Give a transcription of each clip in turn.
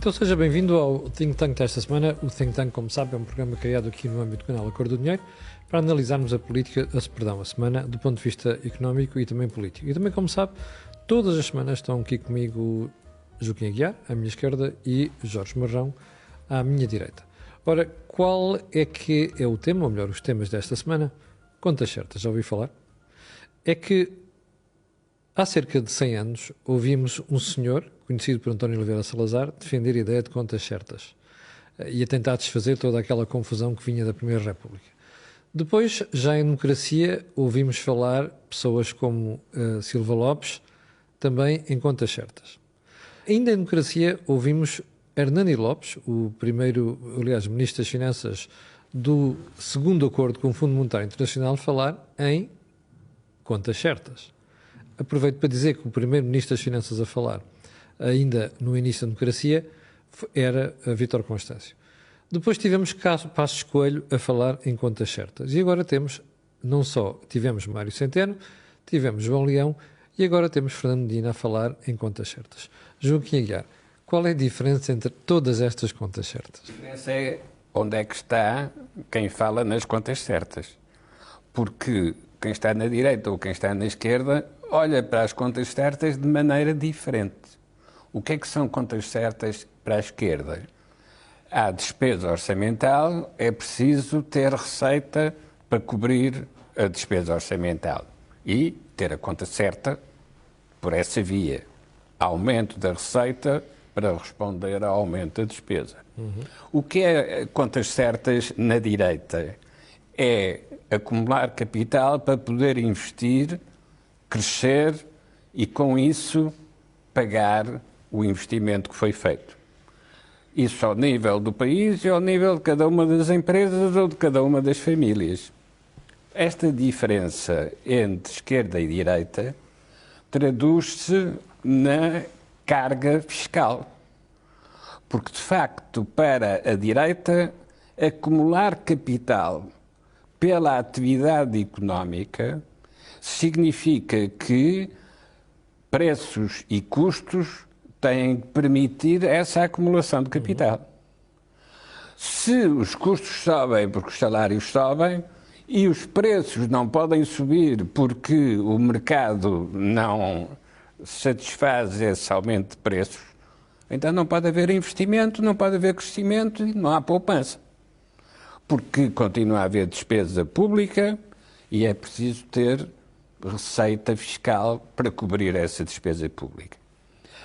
Então seja bem-vindo ao Think Tank desta semana. O Think Tank, como sabe, é um programa criado aqui no âmbito do canal A Cor do Dinheiro para analisarmos a semana do ponto de vista económico e também político. E também, como sabe, todas as semanas estão aqui comigo Joaquim Aguiar, à minha esquerda, e Jorge Marrão, à minha direita. Ora, qual é que é o tema, ou melhor, os temas desta semana? Contas certas, já ouvi falar? É que há cerca de 100 anos ouvimos um senhor, conhecido por António Oliveira Salazar, defender a ideia de contas certas e a tentar desfazer toda aquela confusão que vinha da Primeira República. Depois, já em democracia, ouvimos falar pessoas como Silva Lopes, também em contas certas. Ainda em democracia, ouvimos Hernani Lopes, o primeiro, aliás, Ministro das Finanças do segundo acordo com o Fundo Monetário Internacional, falar em contas certas. Aproveito para dizer que o primeiro-ministro das Finanças a falar, ainda no início da democracia, era Vítor Constâncio. Depois tivemos Passos Coelho a falar em contas certas. E agora tivemos Mário Centeno, tivemos João Leão e agora temos Fernando Medina a falar em contas certas. Joaquim Aguiar, qual é a diferença entre todas estas contas certas? A diferença é onde é que está quem fala nas contas certas. Porque quem está na direita ou quem está na esquerda olha para as contas certas de maneira diferente. O que é que são contas certas para a esquerda? Há despesa orçamental, é preciso ter receita para cobrir a despesa orçamental e ter a conta certa por essa via. Aumento da receita para responder ao aumento da despesa. O que é contas certas na direita? É acumular capital para poder investir, crescer e, com isso, pagar o investimento que foi feito. Isso ao nível do país e ao nível de cada uma das empresas ou de cada uma das famílias. Esta diferença entre esquerda e direita traduz-se na carga fiscal. Porque, de facto, para a direita, acumular capital pela atividade económica significa que preços e custos têm que permitir essa acumulação de capital. Se os custos sobem porque os salários sobem e os preços não podem subir porque o mercado não satisfaz esse aumento de preços, então não pode haver investimento, não pode haver crescimento e não há poupança. Porque continua a haver despesa pública e é preciso ter receita fiscal para cobrir essa despesa pública.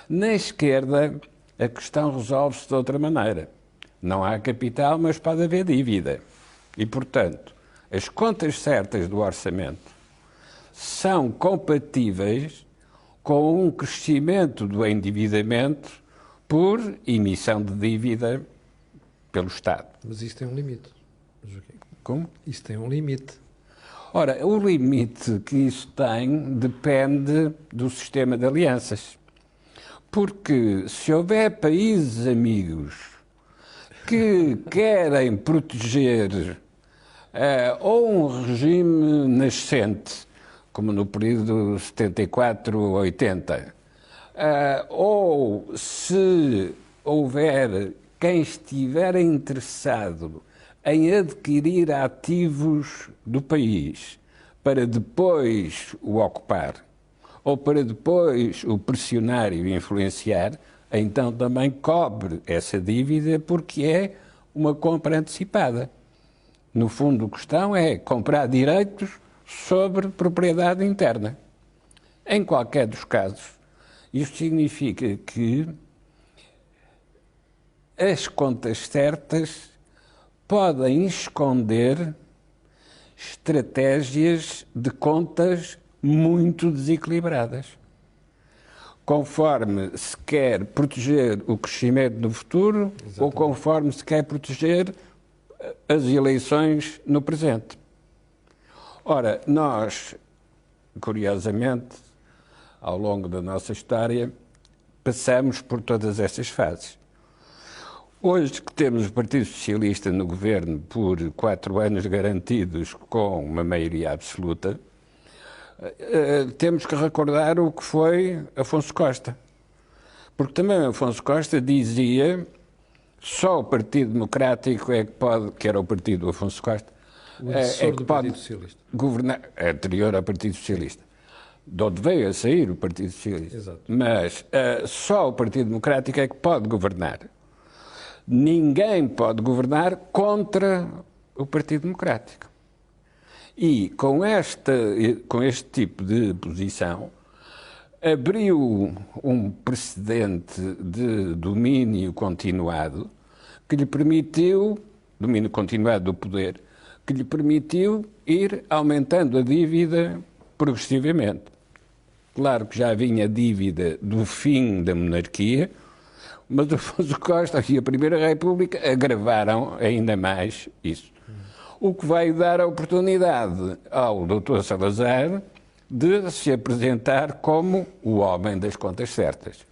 Na esquerda, a questão resolve-se de outra maneira. Não há capital, mas pode haver dívida. E, portanto, as contas certas do orçamento são compatíveis com um crescimento do endividamento por emissão de dívida pelo Estado. Mas isso tem um limite, Joaquim. Como? Isso tem um limite. Ora, o limite que isso tem depende do sistema de alianças. Porque se houver países amigos que querem proteger ou um regime nascente, como no período 74-80, ou se houver quem estiver interessado em adquirir ativos do país para depois o ocupar, ou para depois o pressionar e o influenciar, então também cobre essa dívida porque é uma compra antecipada. No fundo, a questão é comprar direitos sobre propriedade interna. Em qualquer dos casos, isto significa que as contas certas podem esconder estratégias de contas muito desequilibradas. Conforme se quer proteger o crescimento no futuro, exatamente, ou conforme se quer proteger as eleições no presente. Ora, nós, curiosamente, ao longo da nossa história, passamos por todas estas fases. Hoje que temos o Partido Socialista no governo por 4 anos garantidos com uma maioria absoluta, temos que recordar o que foi Afonso Costa. Porque também Afonso Costa dizia só o Partido Democrático é que pode, que era o partido do Afonso Costa, O antecessor do pode Partido Socialista. governar, anterior ao Partido Socialista, de onde veio a sair o Partido Socialista. Exato. Mas só o Partido Democrático é que pode governar. Ninguém pode governar contra o Partido Democrático. E com este tipo de posição, abriu um precedente de domínio continuado que lhe permitiu, domínio continuado do poder, que lhe permitiu ir aumentando a dívida progressivamente. Claro que já vinha dívida do fim da monarquia, mas Afonso Costa e a Primeira República agravaram ainda mais isso. O que vai dar a oportunidade ao Dr. Salazar de se apresentar como o homem das contas certas.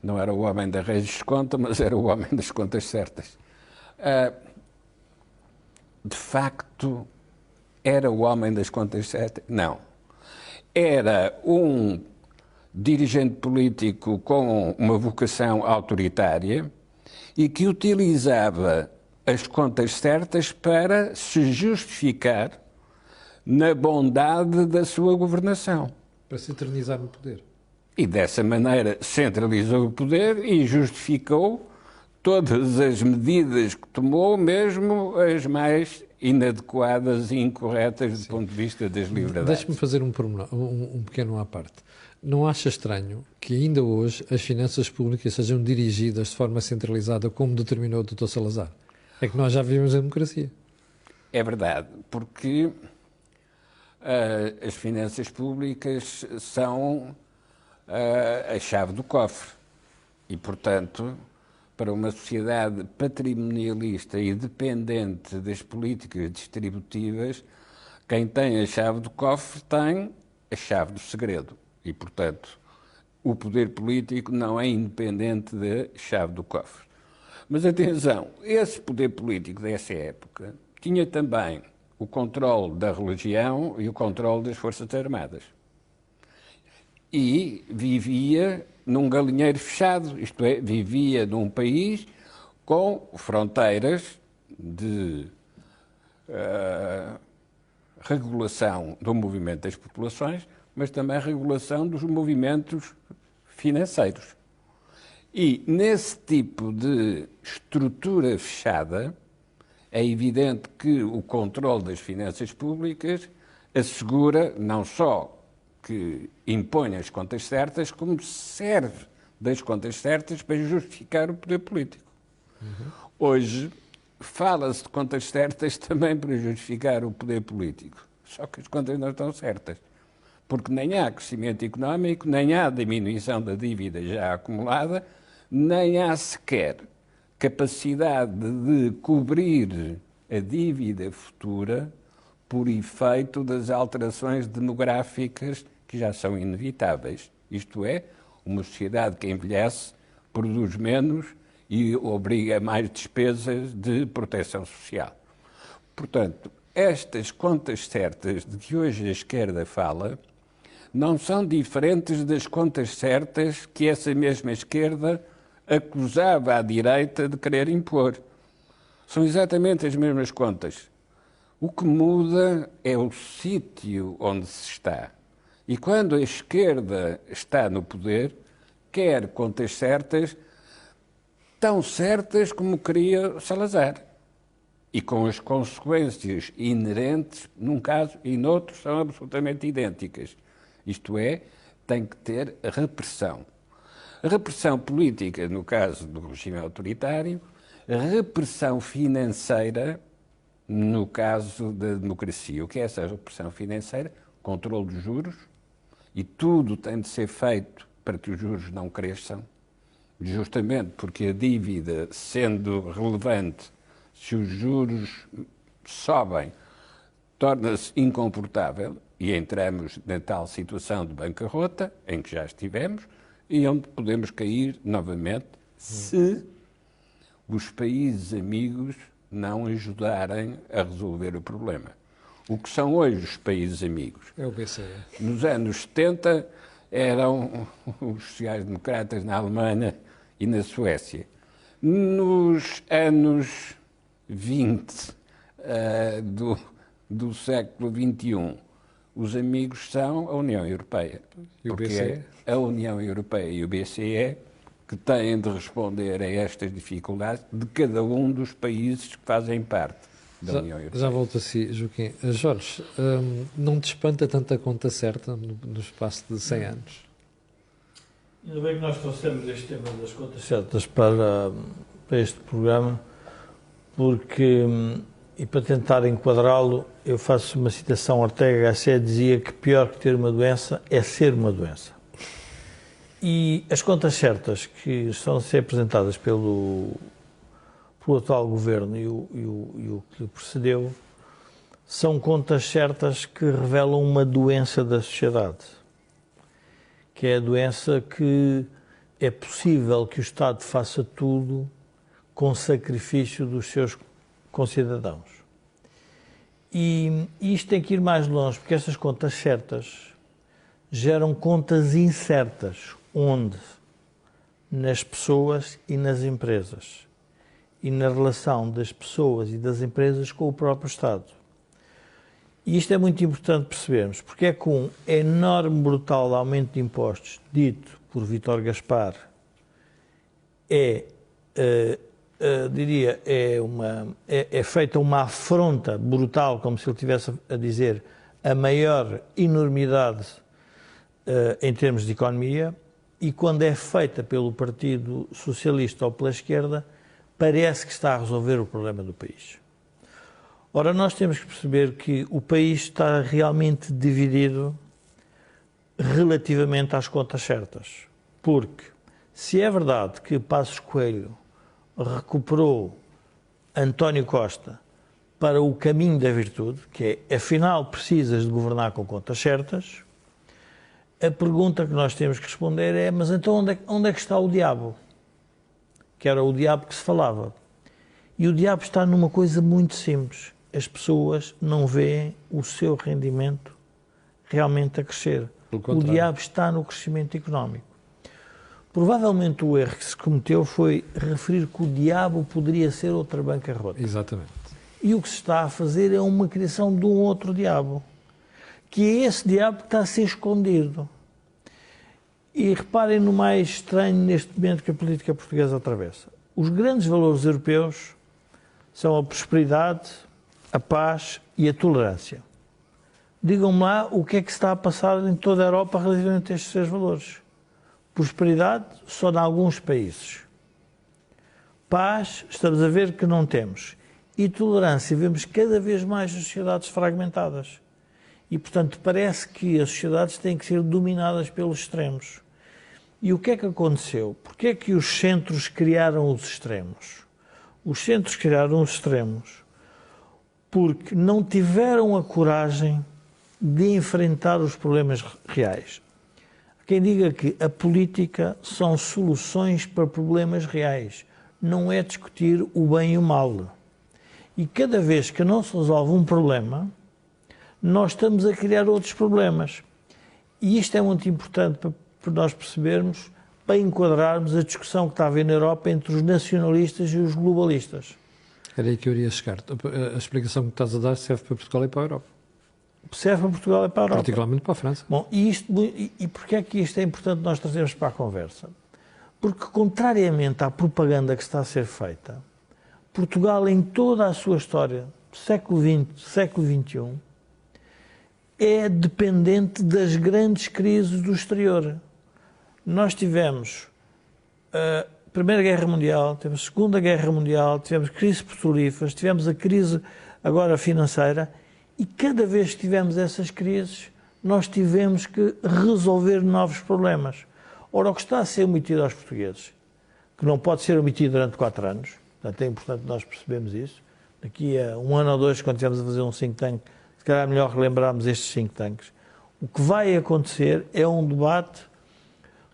Não era o homem da Reis Desconta, mas era o homem das contas certas. De facto, era o homem das contas certas? Não. Era um dirigente político com uma vocação autoritária e que utilizava as contas certas para se justificar na bondade da sua governação. Para se eternizar no poder. E dessa maneira centralizou o poder e justificou todas as medidas que tomou, mesmo as mais inadequadas e incorretas do ponto de vista das liberdades. Deixe-me fazer um pequeno à parte. Não acha estranho que ainda hoje as finanças públicas sejam dirigidas de forma centralizada como determinou o Dr. Salazar? É que nós já vivemos a democracia. É verdade, porque as finanças públicas são a chave do cofre e, portanto, para uma sociedade patrimonialista e dependente das políticas distributivas, quem tem a chave do cofre tem a chave do segredo e, portanto, o poder político não é independente da chave do cofre. Mas atenção, esse poder político dessa época tinha também o controle da religião e o controle das Forças Armadas. E vivia num galinheiro fechado, isto é, vivia num país com fronteiras de regulação do movimento das populações, mas também regulação dos movimentos financeiros. E nesse tipo de estrutura fechada, é evidente que o controle das finanças públicas assegura não só que impõe as contas certas, como serve das contas certas para justificar o poder político. Hoje fala-se de contas certas também para justificar o poder político, só que as contas não estão certas, porque nem há crescimento económico, nem há diminuição da dívida já acumulada, nem há sequer capacidade de cobrir a dívida futura por efeito das alterações demográficas que já são inevitáveis. Isto é, uma sociedade que envelhece produz menos e obriga a mais despesas de proteção social. Portanto, estas contas certas de que hoje a esquerda fala não são diferentes das contas certas que essa mesma esquerda acusava à direita de querer impor. São exatamente as mesmas contas. O que muda é o sítio onde se está. E quando a esquerda está no poder, quer contas certas, tão certas como queria Salazar. E com as consequências inerentes, num caso e noutro, são absolutamente idênticas. Isto é, tem que ter repressão. Repressão política, no caso do regime autoritário, repressão financeira, no caso da democracia. O que é essa repressão financeira? Controle dos juros, e tudo tem de ser feito para que os juros não cresçam, justamente porque a dívida, sendo relevante, se os juros sobem, torna-se incomportável e entramos na tal situação de bancarrota, em que já estivemos, e onde podemos cair novamente se os países amigos não ajudarem a resolver o problema. O que são hoje os países amigos? É o BCE. Nos anos 70 eram os sociais-democratas na Alemanha e na Suécia. Nos anos 20 do século XXI, os amigos são a União Europeia. E o porque BCE? é a União Europeia e o BCE que têm de responder a estas dificuldades de cada um dos países que fazem parte da União Europeia. Já volto a si, Joaquim. Jorge, não te espanta tanta conta certa no espaço de 100 anos? Ainda bem que nós trouxemos este tema das contas certas para este programa, porque, e para tentar enquadrá-lo, eu faço uma citação. Ortega Gasset dizia que pior que ter uma doença é ser uma doença. E as contas certas que estão a ser apresentadas pelo atual governo e o que lhe precedeu são contas certas que revelam uma doença da sociedade, que é a doença que é possível que o Estado faça tudo com sacrifício dos seus concidadãos. E isto tem que ir mais longe, porque estas contas certas geram contas incertas, onde? Nas pessoas e nas empresas, e na relação das pessoas e das empresas com o próprio Estado. E isto é muito importante percebermos, porque é com um enorme, brutal aumento de impostos, dito por Vítor Gaspar, é feita uma afronta brutal, como se ele estivesse a dizer a maior enormidade em termos de economia, e quando é feita pelo Partido Socialista ou pela esquerda, parece que está a resolver o problema do país. Ora, nós temos que perceber que o país está realmente dividido relativamente às contas certas. Porque, se é verdade que Passos Coelho recuperou António Costa para o caminho da virtude, que é, afinal, precisas de governar com contas certas, a pergunta que nós temos que responder é: mas então onde é que está o diabo? Que era o diabo que se falava. E o diabo está numa coisa muito simples. As pessoas não veem o seu rendimento realmente a crescer. O diabo está no crescimento económico. Provavelmente o erro que se cometeu foi referir que o diabo poderia ser outra bancarrota. Exatamente. E o que se está a fazer é uma criação de um outro diabo, que é esse diabo que está a ser escondido. E reparem no mais estranho neste momento que a política portuguesa atravessa. Os grandes valores europeus são a prosperidade, a paz e a tolerância. Digam-me lá o que é que se está a passar em toda a Europa relativamente a estes três valores. Prosperidade, só em alguns países. Paz, estamos a ver que não temos. E tolerância, vemos cada vez mais sociedades fragmentadas. E, portanto, parece que as sociedades têm que ser dominadas pelos extremos. E o que é que aconteceu? Porquê é que os centros criaram os extremos? Os centros criaram os extremos porque não tiveram a coragem de enfrentar os problemas reais. Quem diga que a política são soluções para problemas reais, não é discutir o bem e o mal. E cada vez que não se resolve um problema, nós estamos a criar outros problemas. E isto é muito importante para nós percebermos, para enquadrarmos a discussão que está a haver na Europa entre os nacionalistas e os globalistas. Era aí que eu iria chegar. A explicação que estás a dar serve para Portugal e para a Europa. Serve para Portugal e para a Europa. Particularmente para a França. Bom, e porquê é que isto é importante nós trazermos para a conversa? Porque, contrariamente à propaganda que está a ser feita, Portugal, em toda a sua história, século XX, século XXI, é dependente das grandes crises do exterior. Nós tivemos a Primeira Guerra Mundial, tivemos a Segunda Guerra Mundial, tivemos crises petrolíferas, tivemos a crise agora financeira, e cada vez que tivemos essas crises, nós tivemos que resolver novos problemas. Ora, o que está a ser omitido aos portugueses, que não pode ser omitido durante 4 anos, portanto é importante nós percebermos isso. Daqui a 1 ano ou 2, quando estivermos a fazer um think tank, se calhar é melhor relembrarmos estes think tanks. O que vai acontecer é um debate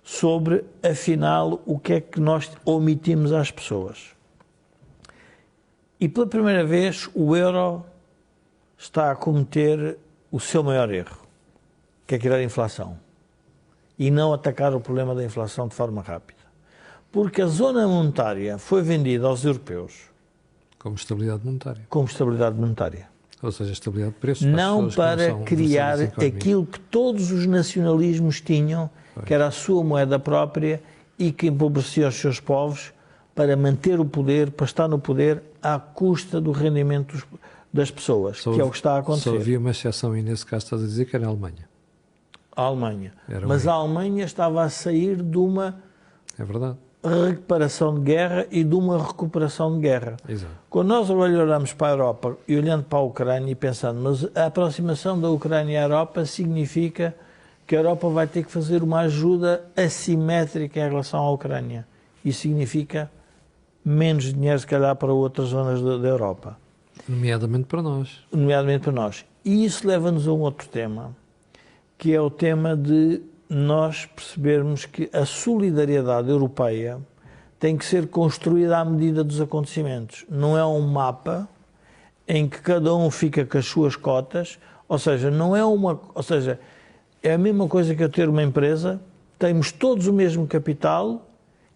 sobre, afinal, o que é que nós omitimos às pessoas. E pela primeira vez o euro está a cometer o seu maior erro, que é criar inflação. e não atacar o problema da inflação de forma rápida. Porque a zona monetária foi vendida aos europeus Como estabilidade monetária. como estabilidade monetária. Ou seja, estabilidade de preços. Não para criar aquilo que todos os nacionalismos tinham, que era a sua moeda própria e que empobrecia os seus povos para manter o poder, para estar no poder à custa do rendimento das pessoas, que é o que está a acontecer. Só havia uma exceção, e nesse caso estás a dizer que era a Alemanha. A Alemanha. Mas a Alemanha estava a sair de uma reparação de guerra e de uma recuperação de guerra. Exato. Quando nós olhamos para a Europa e olhando para a Ucrânia e pensando, mas a aproximação da Ucrânia à Europa significa que a Europa vai ter que fazer uma ajuda assimétrica em relação à Ucrânia. Isso significa menos dinheiro, se calhar, para outras zonas da Europa. Nomeadamente para nós. Nomeadamente para nós. E isso leva-nos a um outro tema, que é o tema de nós percebermos que a solidariedade europeia tem que ser construída à medida dos acontecimentos. Não é um mapa em que cada um fica com as suas cotas, ou seja, não é uma... Ou seja, é a mesma coisa que eu ter uma empresa, temos todos o mesmo capital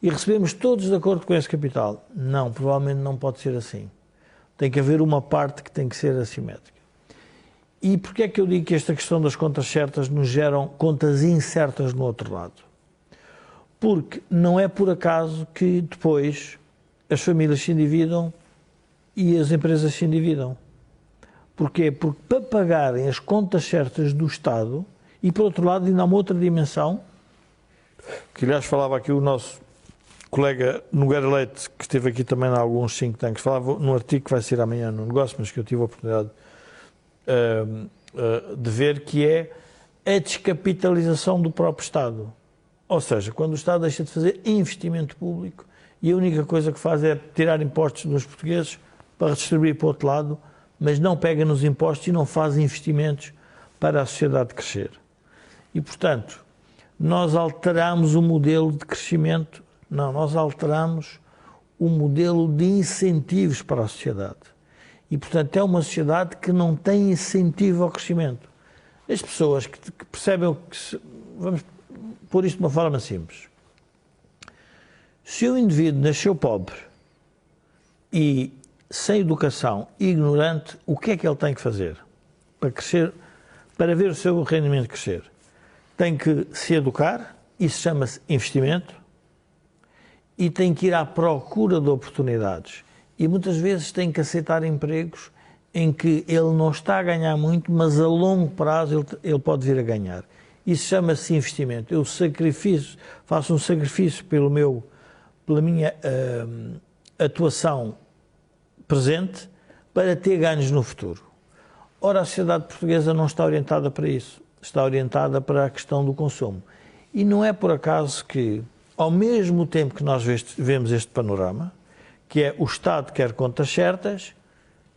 e recebemos todos de acordo com esse capital. Não, provavelmente não pode ser assim. Tem que haver uma parte que tem que ser assimétrica. E porquê é que eu digo que esta questão das contas certas nos geram contas incertas no outro lado? Porque não é por acaso que depois as famílias se endividam e as empresas se endividam. Porquê? Porque para pagarem as contas certas do Estado, e por outro lado ainda há uma outra dimensão, que aliás falava aqui o nosso colega Nogueira Leite, que esteve aqui também em alguns think tanks, falava num artigo que vai sair amanhã no Negócio, mas que eu tive a oportunidade de ver, que é a descapitalização do próprio Estado. Ou seja, quando o Estado deixa de fazer investimento público e a única coisa que faz é tirar impostos dos portugueses para redistribuir para o outro lado, mas não pega nos impostos e não faz investimentos para a sociedade crescer. E, portanto, nós alteramos o modelo de crescimento, não, nós alteramos o modelo de incentivos para a sociedade. E, portanto, é uma sociedade que não tem incentivo ao crescimento. As pessoas que percebem que... Vamos pôr isto de uma forma simples. Se o indivíduo nasceu pobre e sem educação, ignorante, o que é que ele tem que fazer para crescer, para ver o seu rendimento crescer? Tem que se educar, isso chama-se investimento, e tem que ir à procura de oportunidades. E muitas vezes tem que aceitar empregos em que ele não está a ganhar muito, mas a longo prazo ele pode vir a ganhar. Isso chama-se investimento. Eu faço um sacrifício pela minha atuação presente para ter ganhos no futuro. Ora, a sociedade portuguesa não está orientada para isso. Está orientada para a questão do consumo. E não é por acaso que, ao mesmo tempo que nós vemos este panorama, que é o Estado quer contas certas,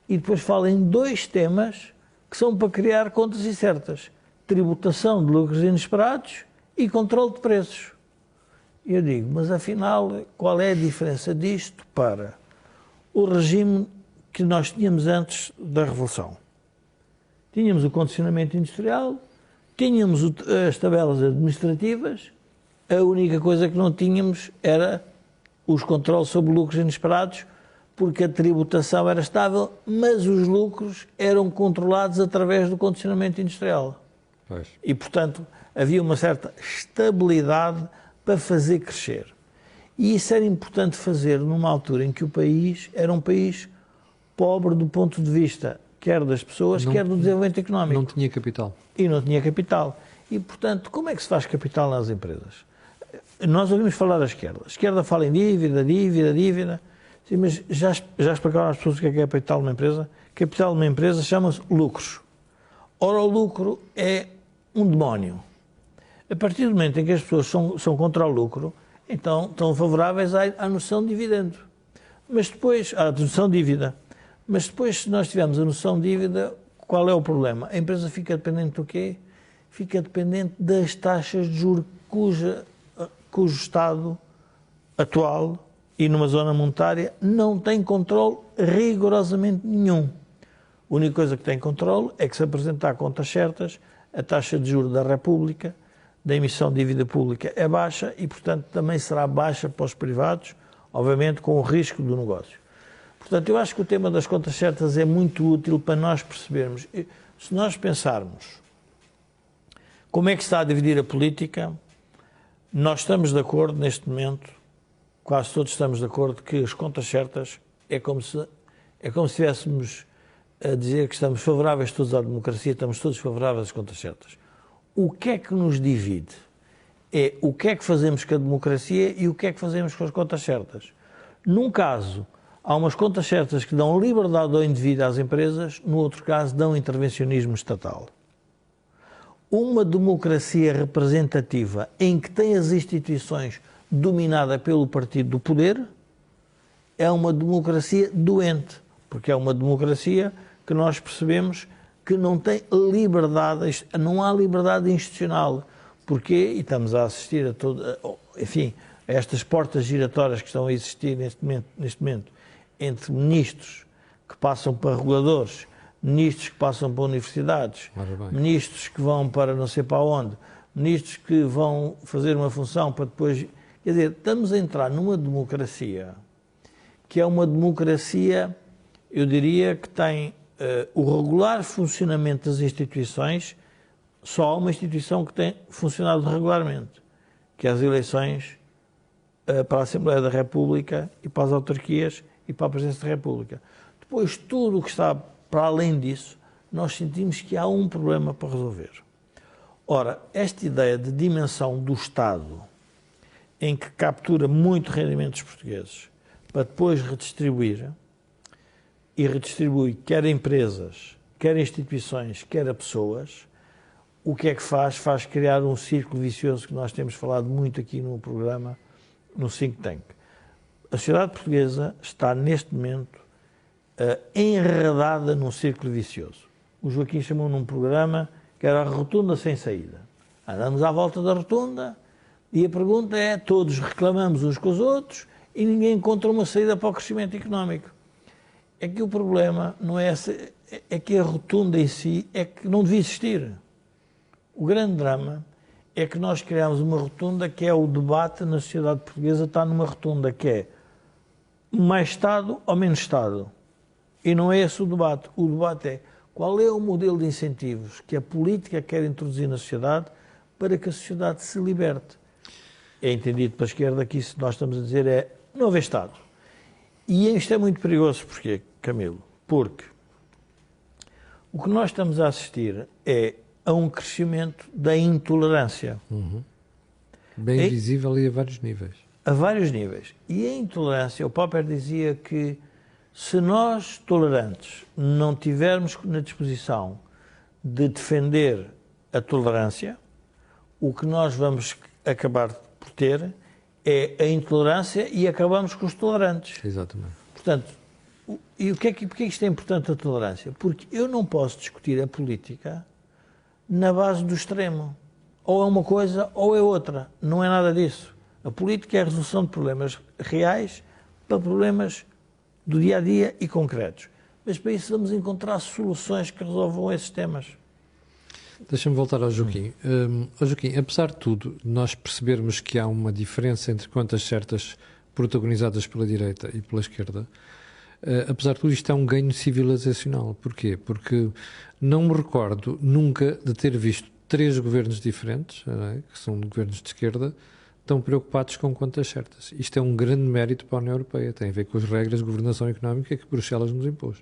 e depois fala em dois temas que são para criar contas incertas: tributação de lucros inesperados e controle de preços. E eu digo, mas afinal, qual é a diferença disto para o regime que nós tínhamos antes da Revolução? Tínhamos o condicionamento industrial, tínhamos as tabelas administrativas, a única coisa que não tínhamos era os controles sobre lucros inesperados, porque a tributação era estável, mas os lucros eram controlados através do condicionamento industrial. Pois. E, portanto, havia uma certa estabilidade para fazer crescer. E isso era importante fazer numa altura em que o país era um país pobre do ponto de vista quer das pessoas, quer do desenvolvimento económico. Não tinha capital. E não tinha capital. E, portanto, como é que se faz capital nas empresas? Nós ouvimos falar da esquerda. A esquerda fala em dívida. Sim, mas já explicaram às pessoas o que é capital numa empresa? Capital numa empresa chama-se lucros. Ora, o lucro é um demónio. A partir do momento em que as pessoas são contra o lucro, então estão favoráveis à noção de dividendo. Mas depois, à noção de dívida. Mas depois, se nós tivermos a noção de dívida, qual é o problema? A empresa fica dependente do quê? Fica dependente das taxas de juros cujo Estado atual e numa zona monetária não tem controle rigorosamente nenhum. A única coisa que tem controle é que se apresentar contas certas, a taxa de juros da República da emissão de dívida pública é baixa e, portanto, também será baixa para os privados, obviamente com o risco do negócio. Portanto, eu acho que o tema das contas certas é muito útil para nós percebermos. Se nós pensarmos como é que se está a dividir a política, nós estamos de acordo neste momento, quase todos estamos de acordo, que as contas certas é como se estivéssemos a dizer que estamos favoráveis todos à democracia, estamos todos favoráveis às contas certas. O que é que nos divide? É o que é que fazemos com a democracia e o que é que fazemos com as contas certas. Num caso, há umas contas certas que dão liberdade ao indivíduo às empresas, no outro caso, dão intervencionismo estatal. Uma democracia representativa em que tem as instituições dominadas pelo partido do poder é uma democracia doente, porque é uma democracia que nós percebemos que não tem liberdade, não há liberdade institucional. Porquê? E estamos a assistir a estas portas giratórias que estão a existir neste momento entre ministros que passam para reguladores, ministros que passam para universidades, ministros que vão para não sei para onde, ministros que vão fazer uma função para depois... Quer dizer, estamos a entrar numa democracia que é uma democracia, eu diria, que tem o regular funcionamento das instituições. Só há uma instituição que tem funcionado regularmente, que é as eleições para a Assembleia da República e para as autarquias e para a Presidência da República. Depois, tudo o que está para além disso, nós sentimos que há um problema para resolver. Ora, esta ideia de dimensão do Estado, em que captura muito rendimento dos portugueses, para depois redistribuir, e redistribui quer a empresas, quer a instituições, quer a pessoas, o que é que faz? Faz criar um círculo vicioso que nós temos falado muito aqui no programa, no Think Tank. A sociedade portuguesa está, neste momento, enredada num círculo vicioso. O Joaquim chamou num programa que era a rotunda sem saída. Andamos à volta da rotunda e a pergunta é, todos reclamamos uns com os outros e ninguém encontra uma saída para o crescimento económico. É que o problema não é essa, é que a rotunda em si é que não devia existir. O grande drama é que nós criamos uma rotunda que é o debate na sociedade portuguesa, está numa rotunda que é mais Estado ou menos Estado. E não é esse o debate. O debate é qual é o modelo de incentivos que a política quer introduzir na sociedade para que a sociedade se liberte. É entendido pela esquerda que isso que nós estamos a dizer é não haver Estado. E isto é muito perigoso. Porquê, Camilo? Porque o que nós estamos a assistir é a um crescimento da intolerância. Bem visível e a vários níveis. A vários níveis. E a intolerância, o Popper dizia que se nós, tolerantes, não tivermos na disposição de defender a tolerância, o que nós vamos acabar por ter é a intolerância e acabamos com os tolerantes. Exatamente. Portanto, e porquê isto é importante, a tolerância? Porque eu não posso discutir a política na base do extremo. Ou é uma coisa ou é outra. Não é nada disso. A política é a resolução de problemas reais para problemas do dia-a-dia e concretos. Mas para isso vamos encontrar soluções que resolvam esses temas. Deixa-me voltar ao Joaquim. Joaquim, apesar de tudo, nós percebermos que há uma diferença entre contas certas protagonizadas pela direita e pela esquerda, apesar de tudo, isto é um ganho civilizacional. Porquê? Porque não me recordo nunca de ter visto 3 governos diferentes, que são governos de esquerda, tão preocupados com contas certas. Isto é um grande mérito para a União Europeia. Tem a ver com as regras de governação económica que Bruxelas nos impôs.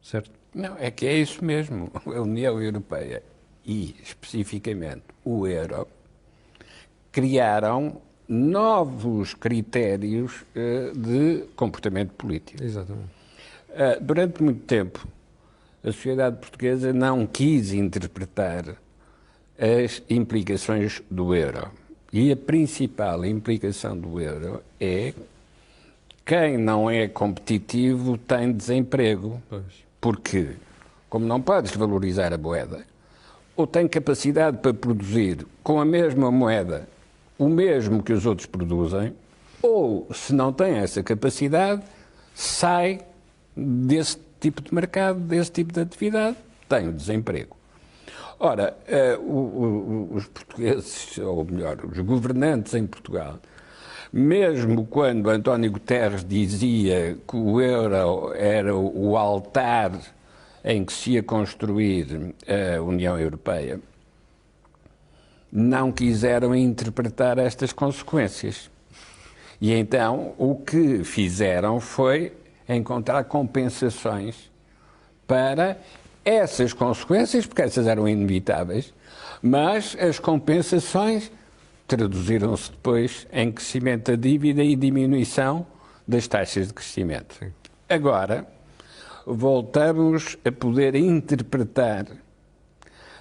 Certo? Não, é que é isso mesmo. A União Europeia e, especificamente, o euro, criaram novos critérios de comportamento político. Exatamente. Durante muito tempo, a sociedade portuguesa não quis interpretar as implicações do euro. E a principal implicação do euro é quem não é competitivo tem desemprego. Pois. Porque, como não podes valorizar a moeda, ou tem capacidade para produzir com a mesma moeda o mesmo que os outros produzem, ou, se não tem essa capacidade, sai desse tipo de mercado, desse tipo de atividade, tem o desemprego. Ora, os portugueses, ou melhor, os governantes em Portugal, mesmo quando António Guterres dizia que o euro era o altar em que se ia construir a União Europeia, não quiseram interpretar estas consequências. E então o que fizeram foi encontrar compensações para essas consequências, porque essas eram inevitáveis, mas as compensações traduziram-se depois em crescimento da dívida e diminuição das taxas de crescimento. Sim. Agora, voltamos a poder interpretar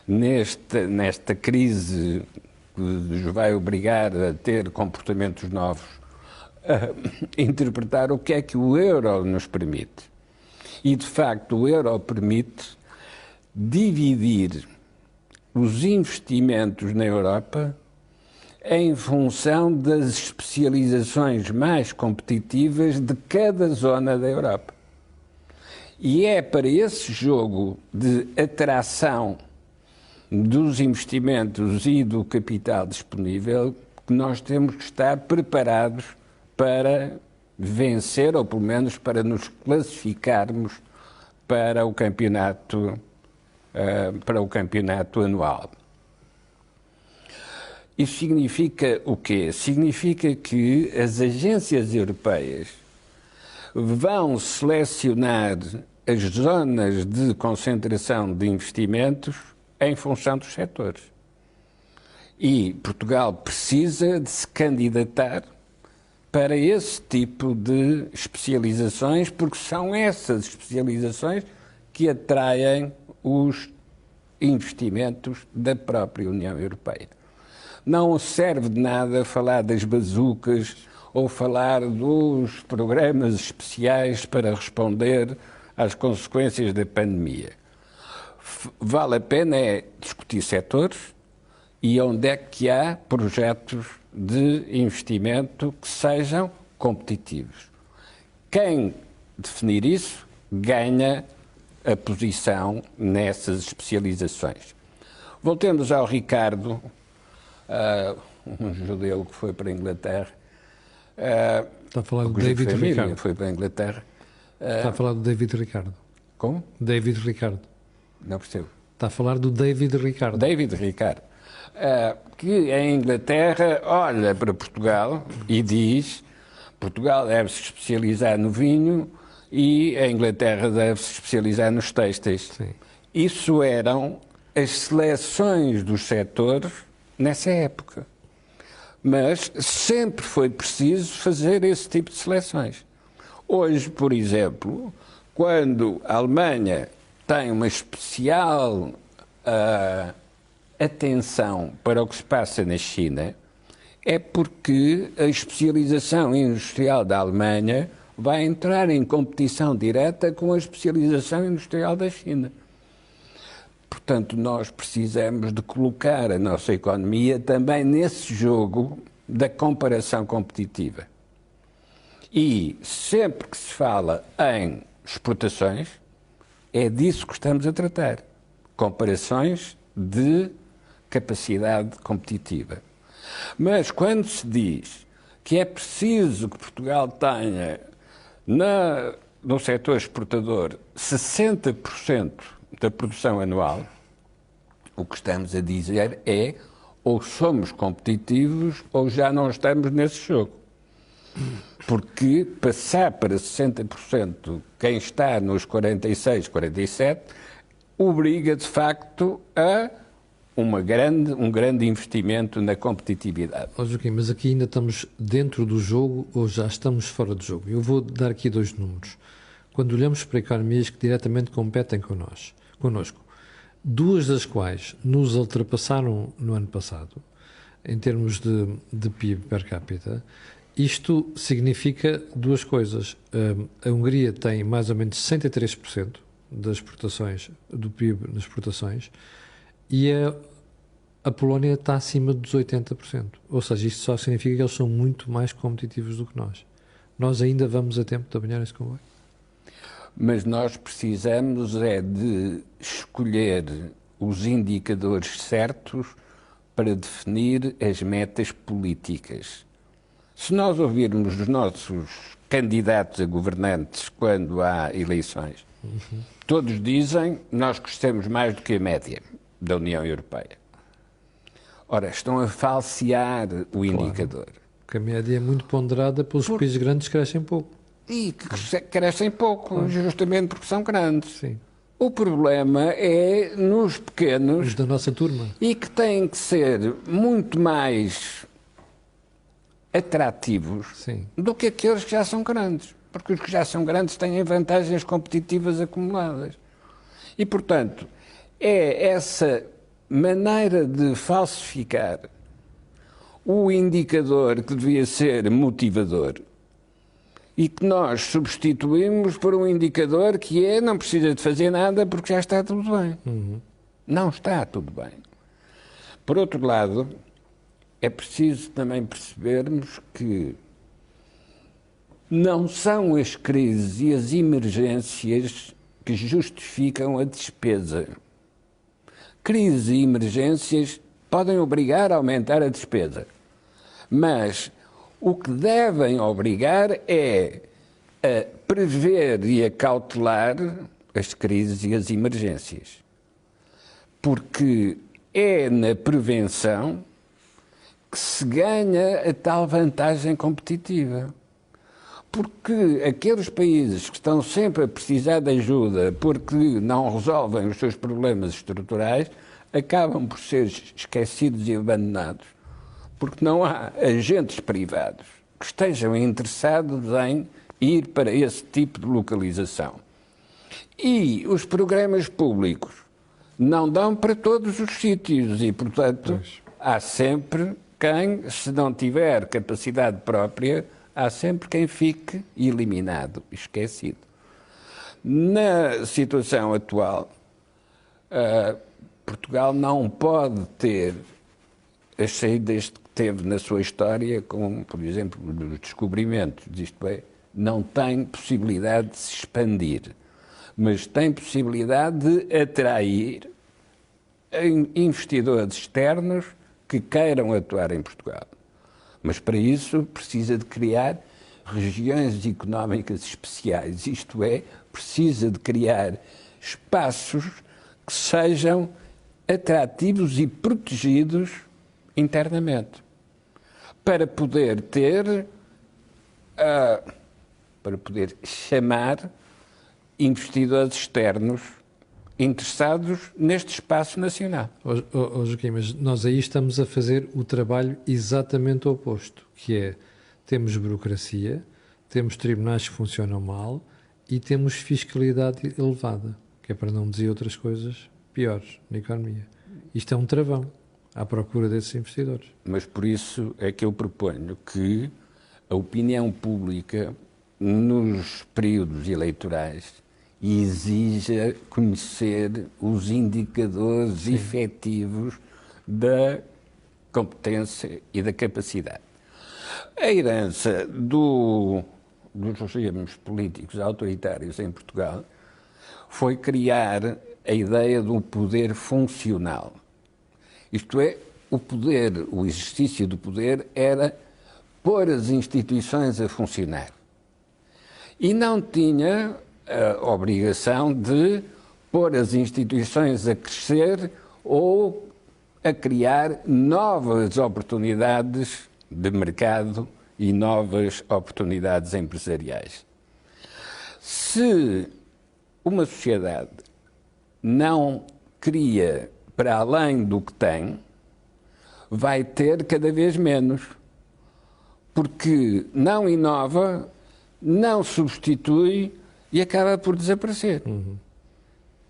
nesta crise que nos vai obrigar a ter comportamentos novos, a interpretar o que é que o euro nos permite. E, de facto, o euro permite dividir os investimentos na Europa em função das especializações mais competitivas de cada zona da Europa. E é para esse jogo de atração dos investimentos e do capital disponível que nós temos que estar preparados para vencer, ou pelo menos para nos classificarmos para o campeonato anual. Isso significa o quê? Significa que as agências europeias vão selecionar as zonas de concentração de investimentos em função dos setores. E Portugal precisa de se candidatar para esse tipo de especializações, porque são essas especializações que atraem os investimentos da própria União Europeia. Não serve de nada falar das bazucas ou falar dos programas especiais para responder às consequências da pandemia. Vale a pena discutir setores e onde é que há projetos de investimento que sejam competitivos. Quem definir isso ganha a posição nessas especializações. Voltemos ao Ricardo, um judeu que foi para a Inglaterra. Está a falar do David Ricardo. Foi para a Inglaterra. Está a falar do David Ricardo. Como? David Ricardo. Não percebo. Está a falar do David Ricardo. David Ricardo. Que em Inglaterra olha para Portugal e diz: Portugal deve-se especializar no vinho e a Inglaterra deve-se especializar nos têxteis. Sim. Isso eram as seleções dos setores nessa época. Mas sempre foi preciso fazer esse tipo de seleções. Hoje, por exemplo, quando a Alemanha tem uma especial atenção para o que se passa na China, é porque a especialização industrial da Alemanha vai entrar em competição direta com a especialização industrial da China. Portanto, nós precisamos de colocar a nossa economia também nesse jogo da comparação competitiva. E sempre que se fala em exportações, é disso que estamos a tratar. Comparações de capacidade competitiva. Mas quando se diz que é preciso que Portugal tenha no setor exportador 60% da produção anual, o que estamos a dizer é ou somos competitivos ou já não estamos nesse jogo. Porque passar para 60% quem está nos 46, 47, obriga de facto a um grande investimento na competitividade. Joaquim, mas aqui ainda estamos dentro do jogo ou já estamos fora do jogo? Eu vou dar aqui 2 números. Quando olhamos para economias que diretamente competem connosco, 2 das quais nos ultrapassaram no ano passado, em termos de PIB per capita, isto significa 2 coisas. A Hungria tem mais ou menos 63% das exportações, do PIB nas exportações, e a Polónia está acima dos 80%. Ou seja, isto só significa que eles são muito mais competitivos do que nós. Nós ainda vamos a tempo de apanhar esse comboio. Mas nós precisamos de escolher os indicadores certos para definir as metas políticas. Se nós ouvirmos os nossos candidatos a governantes quando há eleições, todos dizem que nós crescemos mais do que a média da União Europeia. Ora, estão a falsear o indicador. Porque a média é muito ponderada pelos países grandes que crescem pouco. E que crescem pouco, justamente porque são grandes. Sim. O problema é nos pequenos Os da nossa turma. e que têm que ser muito mais atrativos Sim. do que aqueles que já são grandes. Porque os que já são grandes têm vantagens competitivas acumuladas. E, portanto, é essa maneira de falsificar o indicador que devia ser motivador e que nós substituímos por um indicador que não precisa de fazer nada porque já está tudo bem. Não está tudo bem. Por outro lado, é preciso também percebermos que não são as crises e as emergências que justificam a despesa. Crises e emergências podem obrigar a aumentar a despesa, mas o que devem obrigar é a prever e a cautelar as crises e as emergências. Porque é na prevenção que se ganha a tal vantagem competitiva. Porque aqueles países que estão sempre a precisar de ajuda porque não resolvem os seus problemas estruturais acabam por ser esquecidos e abandonados. Porque não há agentes privados que estejam interessados em ir para esse tipo de localização. E os programas públicos não dão para todos os sítios e, portanto, há sempre quem, se não tiver capacidade própria, há sempre quem fique eliminado, esquecido. Na situação atual, Portugal não pode ter as saídas que teve na sua história, como, por exemplo, os descobrimentos, isto é, não tem possibilidade de se expandir, mas tem possibilidade de atrair investidores externos que queiram atuar em Portugal. Mas para isso precisa de criar regiões económicas especiais, isto é, precisa de criar espaços que sejam atrativos e protegidos internamente, para poder ter, para poder chamar investidores externos interessados neste espaço nacional. Joaquim, mas nós aí estamos a fazer o trabalho exatamente oposto, que é, temos burocracia, temos tribunais que funcionam mal e temos fiscalidade elevada, que é para não dizer outras coisas piores na economia. Isto é um travão à procura desses investidores. Mas por isso é que eu proponho que a opinião pública, nos períodos eleitorais, exija conhecer os indicadores efetivos da competência e da capacidade. A herança dos regimes políticos autoritários em Portugal foi criar a ideia de um poder funcional. Isto é, o exercício do poder era pôr as instituições a funcionar. E não tinha a obrigação de pôr as instituições a crescer ou a criar novas oportunidades de mercado e novas oportunidades empresariais. Se uma sociedade não cria para além do que tem, vai ter cada vez menos, porque não inova, não substitui e acaba por desaparecer.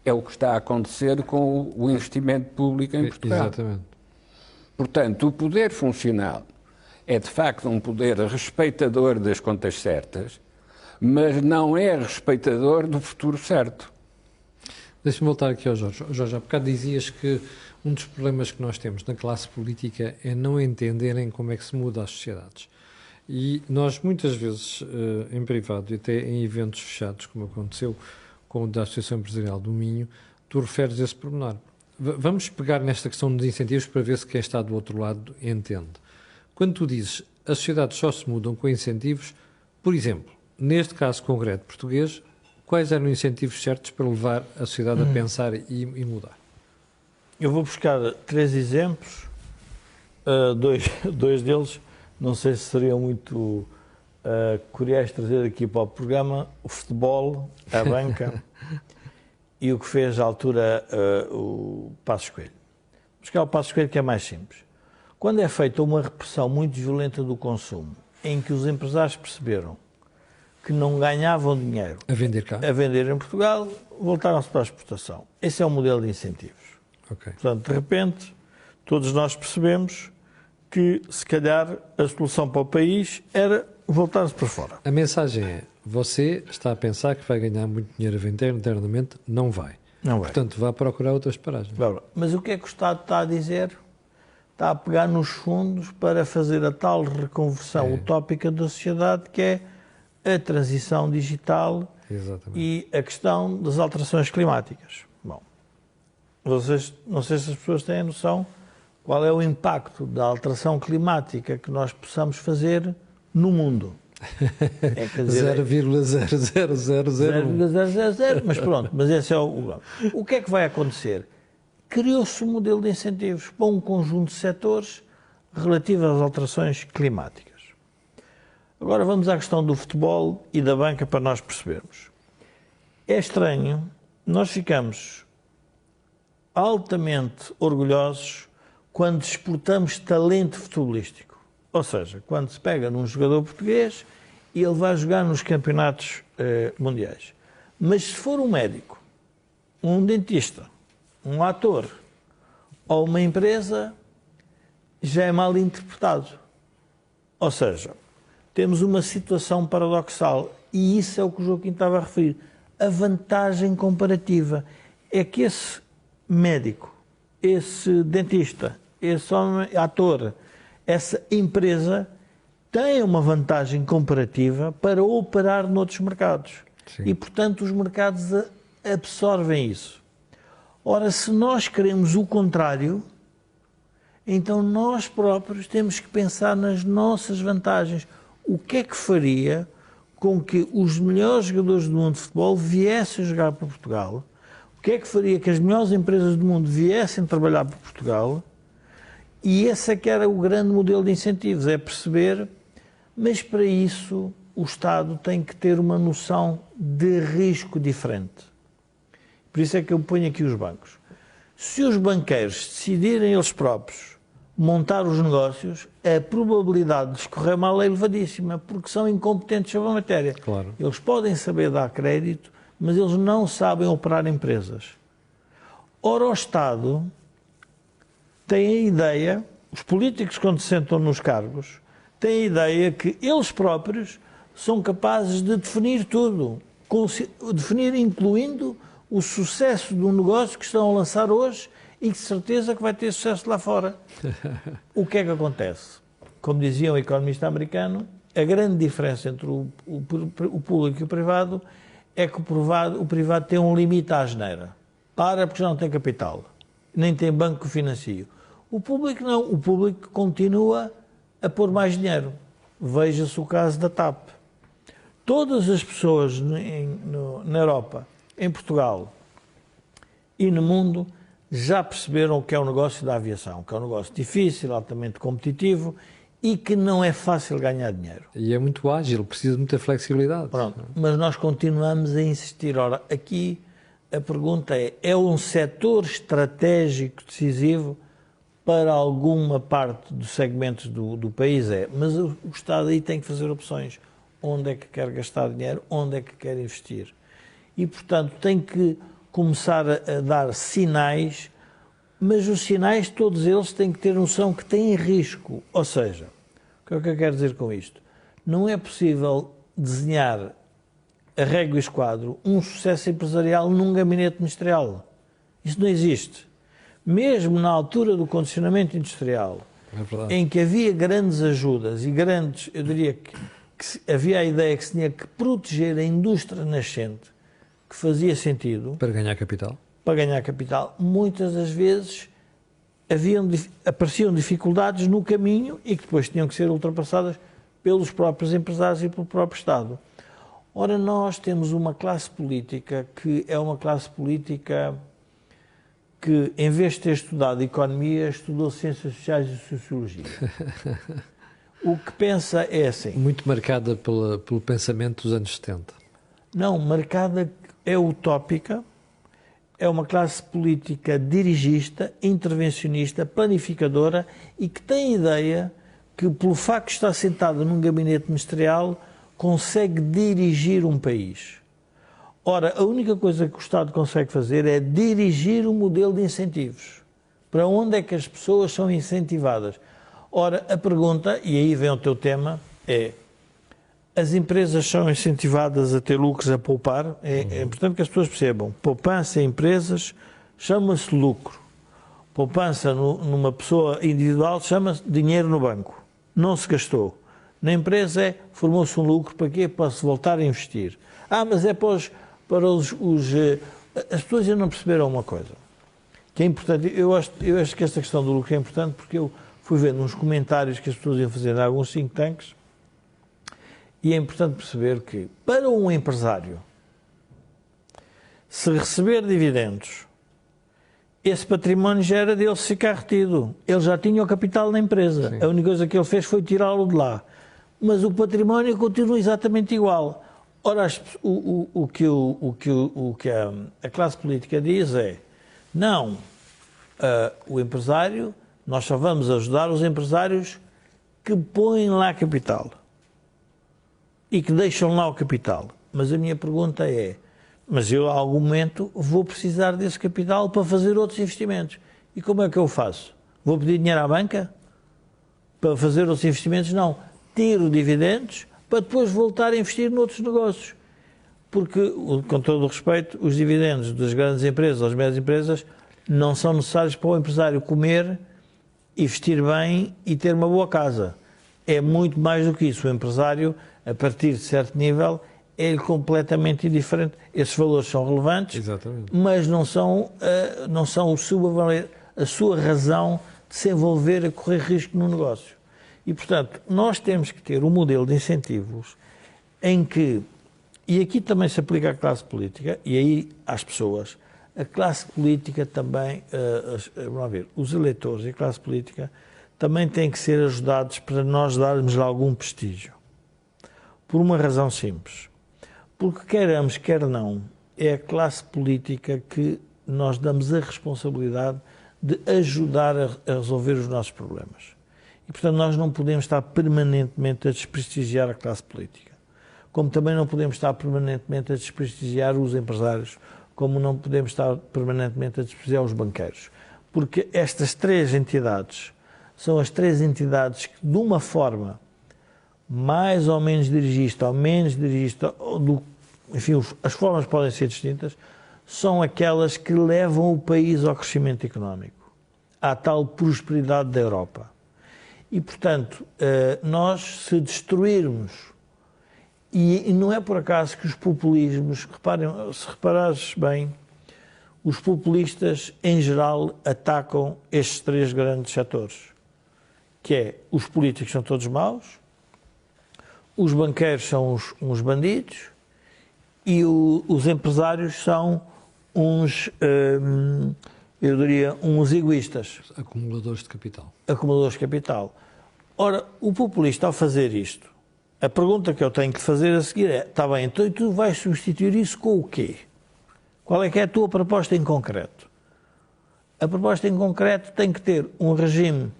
É o que está a acontecer com o investimento público em Portugal. Exatamente. Portanto, o poder funcional é de facto um poder respeitador das contas certas, mas não é respeitador do futuro certo. Deixa-me voltar aqui ao Jorge. Jorge, há bocado dizias que um dos problemas que nós temos na classe política é não entenderem como é que se muda as sociedades. E nós, muitas vezes, em privado e até em eventos fechados, como aconteceu com o da Associação Empresarial do Minho, tu referes esse pormenor. Vamos pegar nesta questão dos incentivos para ver se quem está do outro lado entende. Quando tu dizes as sociedades só se mudam com incentivos, por exemplo, neste caso concreto português, quais eram os incentivos certos para levar a sociedade a pensar e mudar? Eu vou buscar 3 exemplos, dois deles, não sei se seriam muito curiosos trazer aqui para o programa: o futebol, a banca e o que fez à altura o Passos Coelho. Vou buscar o Passos Coelho, que é mais simples. Quando é feita uma repressão muito violenta do consumo, em que os empresários perceberam que não ganhavam dinheiro A vender cá? a vender em Portugal, voltaram-se para a exportação. Esse é o modelo de incentivos. Ok. Portanto, de repente, todos nós percebemos que, se calhar, a solução para o país era voltar-se para fora. A mensagem é, você está a pensar que vai ganhar muito dinheiro a vender internamente, não vai. Não vai. Portanto, vá procurar outras paragens. Mas o que é que o Estado está a dizer? Está a pegar nos fundos para fazer a tal reconversão utópica da sociedade, que é a transição digital. Exatamente. E a questão das alterações climáticas. Bom, não sei se as pessoas têm a noção qual é o impacto da alteração climática que nós possamos fazer no mundo. É, quer dizer, 0,00001. mas pronto, mas esse é o que é que vai acontecer? Criou-se um modelo de incentivos para um conjunto de setores relativo às alterações climáticas. Agora vamos à questão do futebol e da banca para nós percebermos. É estranho, nós ficamos altamente orgulhosos quando exportamos talento futebolístico. Ou seja, quando se pega num jogador português e ele vai jogar nos campeonatos mundiais. Mas se for um médico, um dentista, um ator ou uma empresa, já é mal interpretado. Ou seja, temos uma situação paradoxal e isso é o que o Joaquim estava a referir. A vantagem comparativa é que esse médico, esse dentista, esse ator, essa empresa tem uma vantagem comparativa para operar noutros mercados. Sim. E, portanto, os mercados absorvem isso. Ora, se nós queremos o contrário, então nós próprios temos que pensar nas nossas vantagens. O que é que faria com que os melhores jogadores do mundo de futebol viessem a jogar para Portugal? O que é que faria que as melhores empresas do mundo viessem trabalhar para Portugal? E esse é que era o grande modelo de incentivos, é perceber, mas para isso o Estado tem que ter uma noção de risco diferente. Por isso é que eu ponho aqui os bancos. Se os banqueiros decidirem eles próprios montar os negócios, a probabilidade de escorrer mal é elevadíssima, porque são incompetentes sobre a matéria. Claro. Eles podem saber dar crédito, mas eles não sabem operar empresas. Ora, o Estado tem a ideia, os políticos quando se sentam nos cargos, têm a ideia que eles próprios são capazes de definir tudo, definir incluindo o sucesso de um negócio que estão a lançar hoje e de certeza que vai ter sucesso lá fora. O que é que acontece? Como dizia um economista americano, a grande diferença entre o público e o privado é que o privado tem um limite à asneira. Para porque já não tem capital, nem tem banco que financia. O público não, o público continua a pôr mais dinheiro. Veja-se o caso da TAP. Todas as pessoas na Europa, em Portugal e no mundo já perceberam o que é o negócio da aviação, que é um negócio difícil, altamente competitivo e que não é fácil ganhar dinheiro. E é muito ágil, precisa de muita flexibilidade. Pronto, mas nós continuamos a insistir. Ora, aqui a pergunta é um setor estratégico decisivo para alguma parte dos segmentos do país? É, mas o Estado aí tem que fazer opções. Onde é que quer gastar dinheiro? Onde é que quer investir? E, portanto, tem que começar a dar sinais, mas os sinais, todos eles, têm que ter noção que têm risco. Ou seja, o que é que eu quero dizer com isto? Não é possível desenhar a régua e esquadro um sucesso empresarial num gabinete ministerial. Isso não existe. Mesmo na altura do condicionamento industrial, em que havia grandes ajudas e grandes, eu diria que havia a ideia que se tinha que proteger a indústria nascente, que fazia sentido. Para ganhar capital? para ganhar capital. Muitas das vezes apareciam dificuldades no caminho e que depois tinham que ser ultrapassadas pelos próprios empresários e pelo próprio Estado. Ora, nós temos uma classe política que é uma classe política que, em vez de ter estudado economia, estudou ciências sociais e sociologia. O que pensa é assim... Muito marcada pelo pensamento dos anos 70. Não, marcada é utópica, é uma classe política dirigista, intervencionista, planificadora e que tem a ideia que, pelo facto de estar sentada num gabinete ministerial, consegue dirigir um país. Ora, a única coisa que o Estado consegue fazer é dirigir um modelo de incentivos. Para onde é que as pessoas são incentivadas? Ora, a pergunta, e aí vem o teu tema, é: as empresas são incentivadas a ter lucros, a poupar? É importante que as pessoas percebam. Poupança em empresas chama-se lucro. Poupança numa pessoa individual chama-se dinheiro no banco. Não se gastou. Na empresa formou-se um lucro para quê? Para se voltar a investir. Mas é para os as pessoas ainda não perceberam uma coisa que é importante. Eu acho que esta questão do lucro é importante porque eu fui vendo uns comentários que as pessoas iam fazer em alguns think tanks e é importante perceber que, para um empresário, se receber dividendos, esse património já era dele se ficar retido. Ele já tinha o capital na empresa. Sim. A única coisa que ele fez foi tirá-lo de lá. Mas o património continua exatamente igual. Ora, o que a classe política diz é: não, o empresário, nós só vamos ajudar os empresários que põem lá capital e que deixam lá o capital. Mas a minha pergunta é: mas eu, a algum momento, vou precisar desse capital para fazer outros investimentos. E como é que eu faço? Vou pedir dinheiro à banca para fazer outros investimentos? Não. Tiro dividendos para depois voltar a investir noutros negócios. Porque, com todo o respeito, os dividendos das grandes empresas ou das médias empresas não são necessários para o empresário comer, investir bem e ter uma boa casa. É muito mais do que isso. O empresário, a partir de certo nível, é completamente indiferente. Esses valores são relevantes, exatamente, mas não são a sua razão de se envolver a correr risco no negócio. E, portanto, nós temos que ter um modelo de incentivos em que, e aqui também se aplica à classe política, e aí às pessoas, a classe política também, vamos ver, os eleitores e a classe política também têm que ser ajudados para nós darmos algum prestígio. Por uma razão simples. Porque queiramos, quer não, é a classe política que nós damos a responsabilidade de ajudar a resolver os nossos problemas. E, portanto, nós não podemos estar permanentemente a desprestigiar a classe política. Como também não podemos estar permanentemente a desprestigiar os empresários, como não podemos estar permanentemente a desprestigiar os banqueiros. Porque estas três entidades são as três entidades que, de uma forma mais ou menos dirigista, ou menos dirigista, enfim, as formas podem ser distintas, são aquelas que levam o país ao crescimento económico, à tal prosperidade da Europa. E, portanto, nós, se destruirmos, e não é por acaso que os populismos, se reparares bem, os populistas, em geral, atacam estes três grandes setores, que é: os políticos são todos maus, os banqueiros são uns bandidos e os empresários são eu diria, uns egoístas. Acumuladores de capital. Acumuladores de capital. Ora, o populista, ao fazer isto, a pergunta que eu tenho que fazer a seguir é: está bem, então tu vais substituir isso com o quê? Qual é que é a tua proposta em concreto? A proposta em concreto tem que ter um regime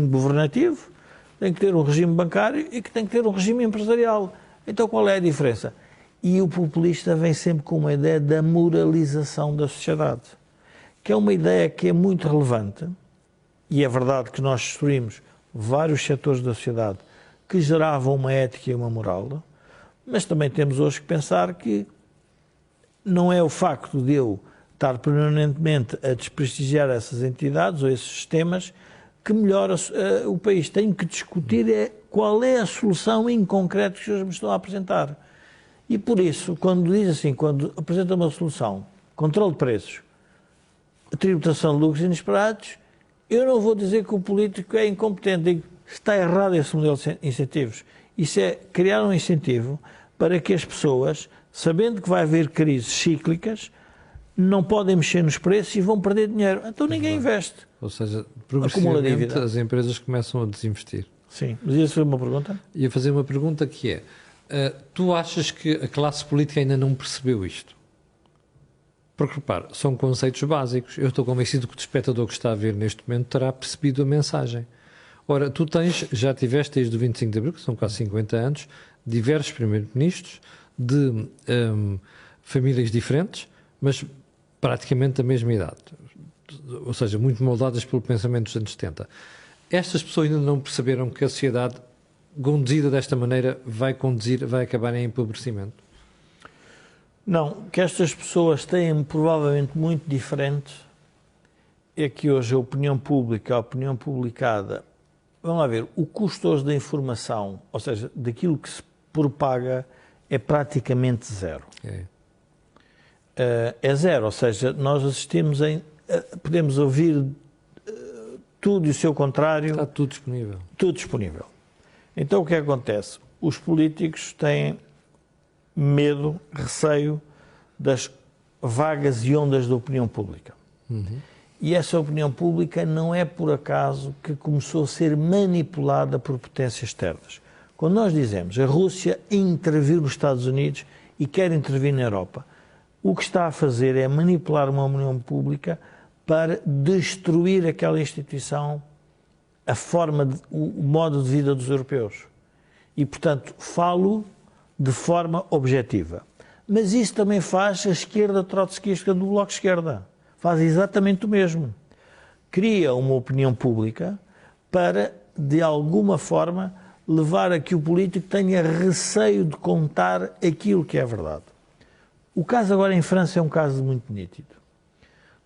governativo, tem que ter um regime bancário e que tem que ter um regime empresarial. Então qual é a diferença? E o populista vem sempre com uma ideia da moralização da sociedade, que é uma ideia que é muito relevante, e é verdade que nós destruímos vários setores da sociedade que geravam uma ética e uma moral, mas também temos hoje que pensar que não é o facto de eu estar permanentemente a desprestigiar essas entidades ou esses sistemas que melhora o país. Tenho que discutir qual é a solução em concreto que os me estão a apresentar. E por isso, quando diz assim, quando apresenta uma solução controle de preços, tributação de lucros inesperados, eu não vou dizer que o político é incompetente, digo, está errado esse modelo de incentivos. Isso é criar um incentivo para que as pessoas, sabendo que vai haver crises cíclicas, não podem mexer nos preços e vão perder dinheiro. Então ninguém investe. Ou seja, progressivamente as empresas começam a desinvestir. Sim, mas ia fazer uma pergunta? Ia fazer uma pergunta que é, tu achas que a classe política ainda não percebeu isto? Porque, repara, são conceitos básicos. Eu estou convencido que o espectador que está a ver neste momento terá percebido a mensagem. Ora, tu já tiveste desde o 25 de Abril, que são quase 50 anos, diversos primeiros-ministros de famílias diferentes, mas praticamente da mesma idade. Ou seja, muito moldadas pelo pensamento dos anos 70. Estas pessoas ainda não perceberam que a sociedade, conduzida desta maneira, vai acabar em empobrecimento? Não, que estas pessoas têm provavelmente muito diferente é que hoje a opinião pública, a opinião publicada, vamos lá ver, o custo hoje da informação, ou seja, daquilo que se propaga, é praticamente zero. É zero, ou seja, nós assistimos podemos ouvir tudo e o seu contrário. Está tudo disponível. Tudo disponível. Então o que acontece? Os políticos têm medo, receio das vagas e ondas da opinião pública. E essa opinião pública não é por acaso que começou a ser manipulada por potências externas. Quando nós dizemos a Rússia interviu nos Estados Unidos e quer intervir na Europa, o que está a fazer é manipular uma opinião pública para destruir aquela instituição, a forma, o modo de vida dos europeus. E, portanto, falo de forma objetiva. Mas isso também faz a esquerda trotskista do Bloco de Esquerda. Faz exatamente o mesmo. Cria uma opinião pública para, de alguma forma, levar a que o político tenha receio de contar aquilo que é verdade. O caso agora em França é um caso muito nítido.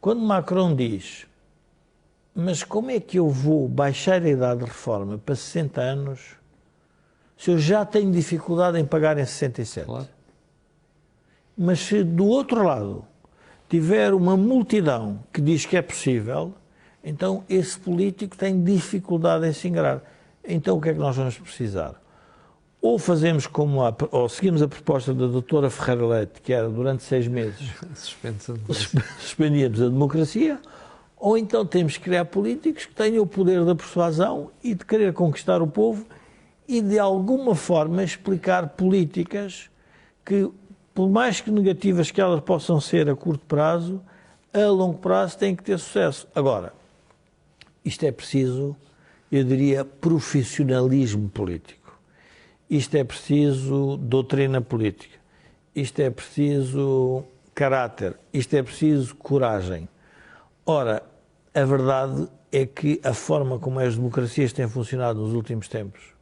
Quando Macron diz, mas como é que eu vou baixar a idade de reforma para 60 anos se eu já tenho dificuldade em pagar em 67? Claro. Mas se do outro lado tiver uma multidão que diz que é possível, então esse político tem dificuldade em se ingrar. Então o que é que nós vamos precisar? Ou fazemos ou seguimos a proposta da doutora Ferreira Leite, que era durante 6 meses suspendíamos a democracia, ou então temos que criar políticos que tenham o poder da persuasão e de querer conquistar o povo e de alguma forma explicar políticas que, por mais que negativas que elas possam ser a curto prazo, a longo prazo têm que ter sucesso. Agora, isto é preciso, eu diria, profissionalismo político. Isto é preciso doutrina política. Isto é preciso caráter. Isto é preciso coragem. Ora, a verdade é que a forma como as democracias têm funcionado nos últimos tempos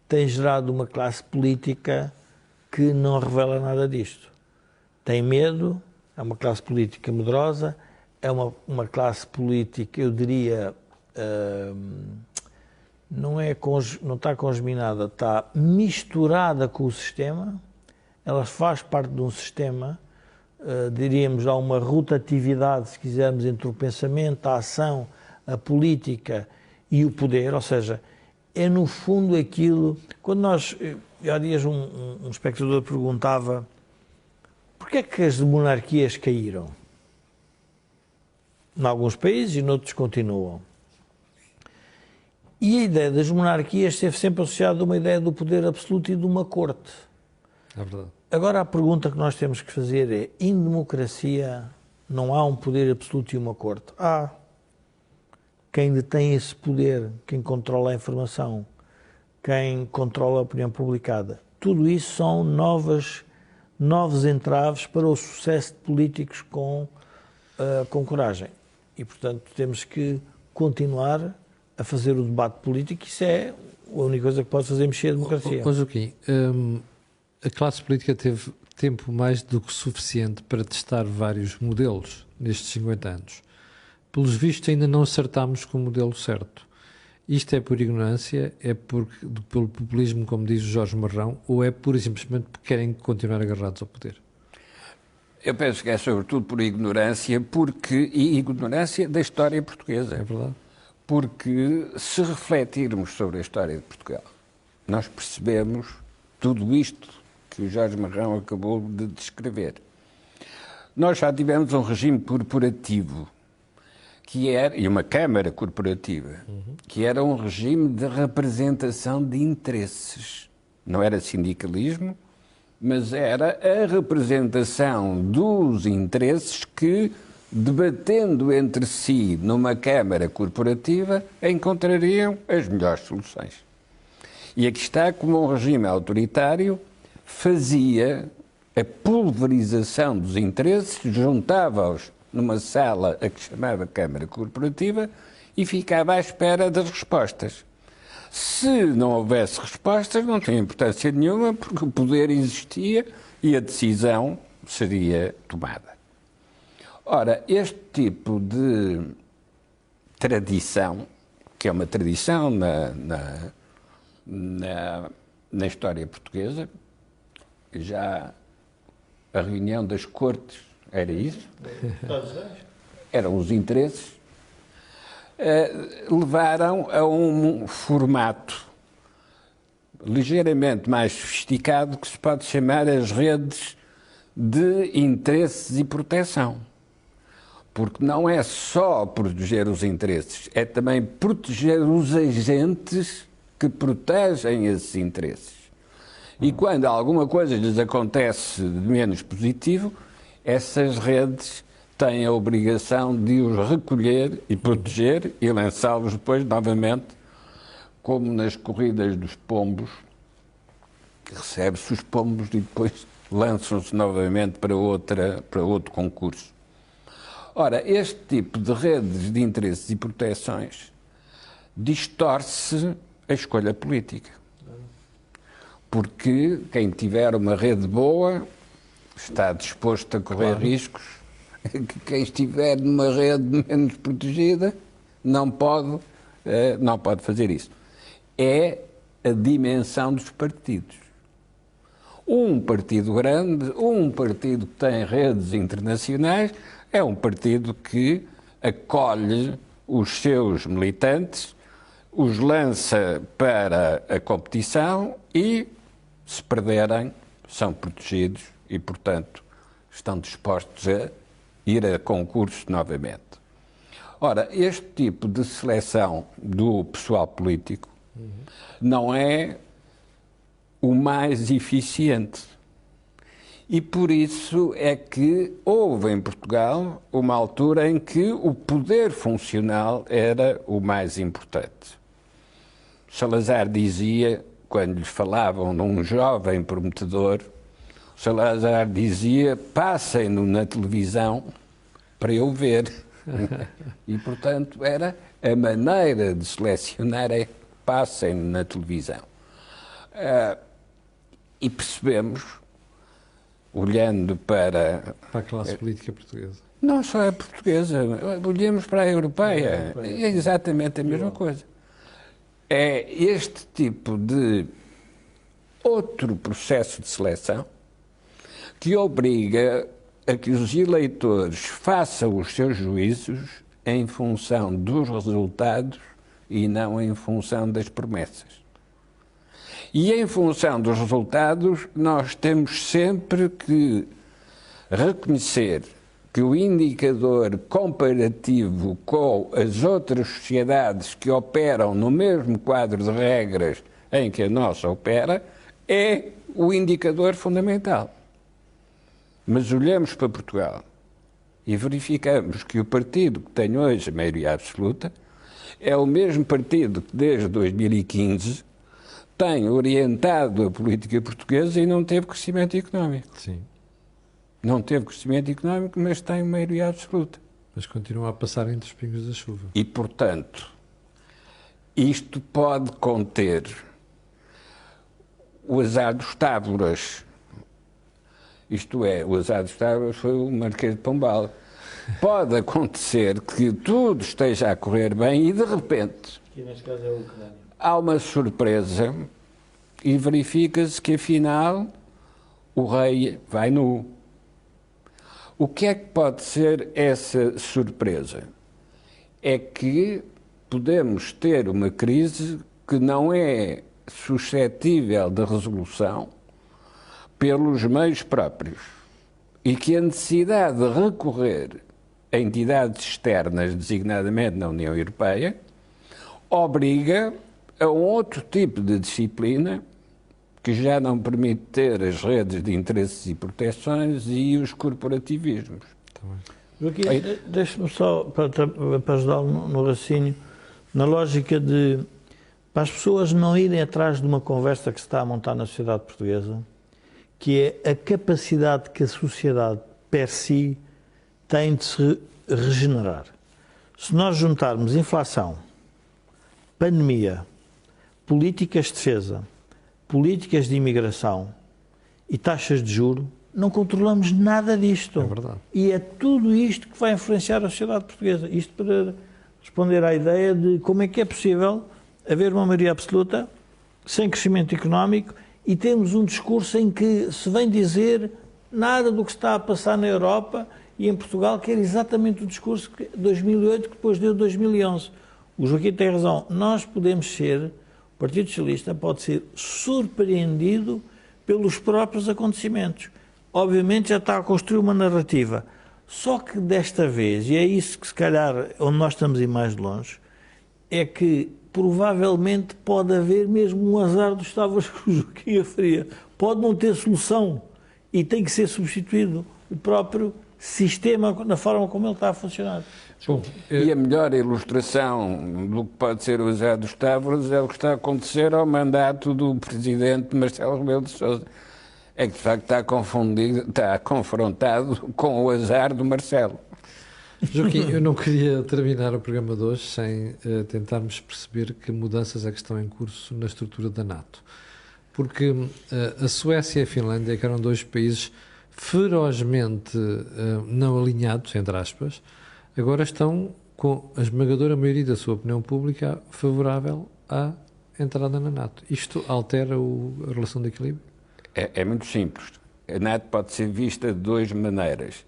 tem gerado uma classe política que não revela nada disto. Tem medo, é uma classe política medrosa, é uma classe política, eu diria, não está congeminada, está misturada com o sistema, ela faz parte de um sistema, diríamos, há uma rotatividade, se quisermos, entre o pensamento, a ação, a política e o poder, ou seja, é no fundo aquilo... Quando há dias um espectador perguntava porquê é que as monarquias caíram? Em alguns países e noutros continuam. E a ideia das monarquias esteve sempre associada a uma ideia do poder absoluto e de uma corte. É verdade. Agora a pergunta que nós temos que fazer é, em democracia não há um poder absoluto e uma corte? Há. Quem detém esse poder, quem controla a informação, quem controla a opinião publicada, tudo isso são novos entraves para o sucesso de políticos com coragem. E, portanto, temos que continuar a fazer o debate político, isso é a única coisa que pode fazer mexer a democracia. Joaquim, a classe política teve tempo mais do que suficiente para testar vários modelos nestes 50 anos. Pelos vistos, ainda não acertámos com o modelo certo. Isto é por ignorância, é pelo populismo, como diz o Jorge Marrão, ou é pura e simplesmente porque querem continuar agarrados ao poder? Eu penso que é sobretudo por ignorância, e ignorância da história portuguesa. É verdade. Porque se refletirmos sobre a história de Portugal, nós percebemos tudo isto que o Jorge Marrão acabou de descrever. Nós já tivemos um regime corporativo, e uma Câmara corporativa, que era um regime de representação de interesses. Não era sindicalismo, mas era a representação dos interesses que, debatendo entre si numa Câmara corporativa, encontrariam as melhores soluções. E aqui está como um regime autoritário fazia a pulverização dos interesses, juntava-os numa sala a que chamava Câmara Corporativa e ficava à espera das respostas. Se não houvesse respostas, não tinha importância nenhuma, porque o poder existia e a decisão seria tomada. Ora, este tipo de tradição, que é uma tradição na história portuguesa, já a reunião das cortes era isso, eram os interesses, levaram a um formato ligeiramente mais sofisticado que se pode chamar as redes de interesses e proteção. Porque não é só proteger os interesses, é também proteger os agentes que protegem esses interesses. E quando alguma coisa lhes acontece de menos positivo, essas redes têm a obrigação de os recolher e proteger e lançá-los depois novamente, como nas corridas dos pombos, que recebe-se os pombos e depois lançam-se novamente para outro concurso. Ora, este tipo de redes de interesses e proteções distorce a escolha política. Porque quem tiver uma rede boa está disposto a correr riscos. Quem estiver numa rede menos protegida não pode fazer isso. É a dimensão dos partidos. Um partido grande, um partido que tem redes internacionais, é um partido que acolhe os seus militantes, os lança para a competição e, se perderem, são protegidos e, portanto, estão dispostos a ir a concurso novamente. Ora, este tipo de seleção do pessoal político não é o mais eficiente. E por isso é que houve em Portugal uma altura em que o poder funcional era o mais importante. Salazar dizia, quando lhe falavam num jovem prometedor, Salazar dizia: passem-no na televisão para eu ver. E, portanto, era a maneira de selecionar é passem-no na televisão. E percebemos, olhando para a classe política portuguesa. Não só a portuguesa, olhamos para a europeia, é exatamente a mesma coisa. É este tipo de outro processo de seleção que obriga a que os eleitores façam os seus juízos em função dos resultados e não em função das promessas. E em função dos resultados, nós temos sempre que reconhecer que o indicador comparativo com as outras sociedades que operam no mesmo quadro de regras em que a nossa opera é o indicador fundamental. Mas olhamos para Portugal e verificamos que o partido que tem hoje a maioria absoluta é o mesmo partido que desde 2015 tem orientado a política portuguesa e não teve crescimento económico. Sim. Não teve crescimento económico, mas tem maioria absoluta. Mas continua a passar entre os pingos da chuva. E, portanto, isto pode conter o azar dos tábulas. Isto é, o azar dos tábulas foi o Marquês de Pombal. Pode acontecer que tudo esteja a correr bem e, de repente, que neste caso é a Ucrânia, há uma surpresa e verifica-se que, afinal, o rei vai nu. O que é que pode ser essa surpresa? É que podemos ter uma crise que não é suscetível de resolução pelos meios próprios e que a necessidade de recorrer a entidades externas, designadamente na União Europeia, obriga a um outro tipo de disciplina que já não permite ter as redes de interesses e proteções e os corporativismos. Joaquim, deixe-me só, para ajudá-lo no raciocínio, na lógica de, para as pessoas não irem atrás de uma conversa que se está a montar na sociedade portuguesa, que é a capacidade que a sociedade, per si, tem de se regenerar. Se nós juntarmos inflação, pandemia, políticas de defesa, políticas de imigração e taxas de juros, não controlamos nada disto. É verdade. E é tudo isto que vai influenciar a sociedade portuguesa. Isto para responder à ideia de como é que é possível haver uma maioria absoluta, sem crescimento económico, e termos um discurso em que se vem dizer nada do que está a passar na Europa e em Portugal, que era exatamente o discurso de 2008 que depois deu 2011. O Joaquim tem razão. Nós podemos ser, o Partido Socialista pode ser surpreendido pelos próprios acontecimentos. Obviamente já está a construir uma narrativa. Só que desta vez, e é isso que se calhar onde nós estamos a ir mais de longe, é que provavelmente pode haver mesmo um azar dos tábuas que o Joaquim referia. Pode não ter solução e tem que ser substituído o próprio sistema na forma como ele está a funcionar. Bom, E a melhor ilustração do que pode ser o azar dos tábuas é o que está a acontecer ao mandato do presidente Marcelo Rebelo de Sousa. É que, de facto, está confrontado com o azar do Marcelo. Joaquim, eu não queria terminar o programa de hoje sem tentarmos perceber que mudanças é que estão em curso na estrutura da NATO. Porque a Suécia e a Finlândia, que eram dois países ferozmente não alinhados, entre aspas, agora estão com a esmagadora maioria da sua opinião pública favorável à entrada na NATO. Isto altera a relação de equilíbrio? É muito simples. A NATO pode ser vista de duas maneiras.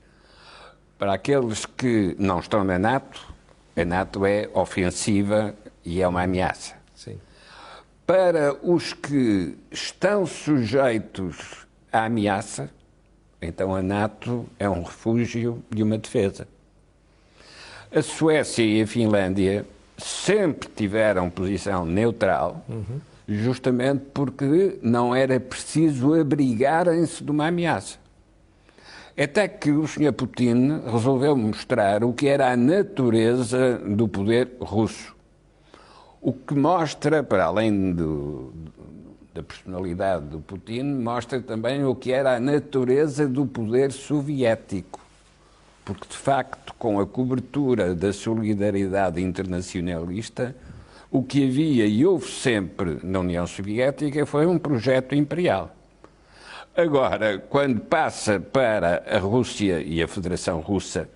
Para aqueles que não estão na NATO, a NATO é ofensiva e é uma ameaça. Sim. Para os que estão sujeitos à ameaça, então a NATO é um refúgio e uma defesa. A Suécia e a Finlândia sempre tiveram posição neutral, justamente porque não era preciso abrigarem-se de uma ameaça. Até que o Sr. Putin resolveu mostrar o que era a natureza do poder russo. O que mostra, para além da personalidade do Putin, mostra também o que era a natureza do poder soviético. Porque, de facto, com a cobertura da solidariedade internacionalista, o que havia e houve sempre na União Soviética foi um projeto imperial. Agora, quando passa para a Rússia e a Federação Russa,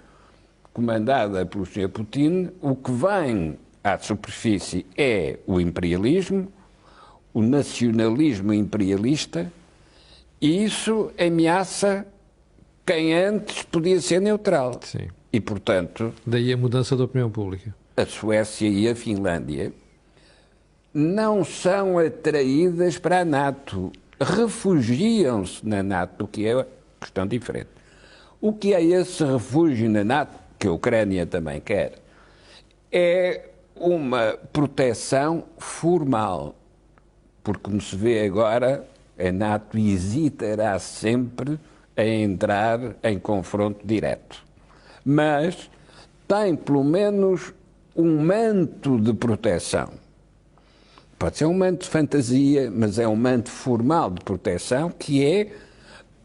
comandada pelo Sr. Putin, o que vem à superfície é o imperialismo, o nacionalismo imperialista, e isso ameaça quem antes podia ser neutral. Sim. E, portanto, Daí a mudança da opinião pública. a Suécia e a Finlândia não são atraídas para a NATO. Refugiam-se na NATO, o que é questão diferente. O que é esse refúgio na NATO, que a Ucrânia também quer, é uma proteção formal, porque, como se vê agora, a NATO hesitará sempre a entrar em confronto direto. Mas tem, pelo menos, um manto de proteção. Pode ser um manto de fantasia, mas é um manto formal de proteção, que é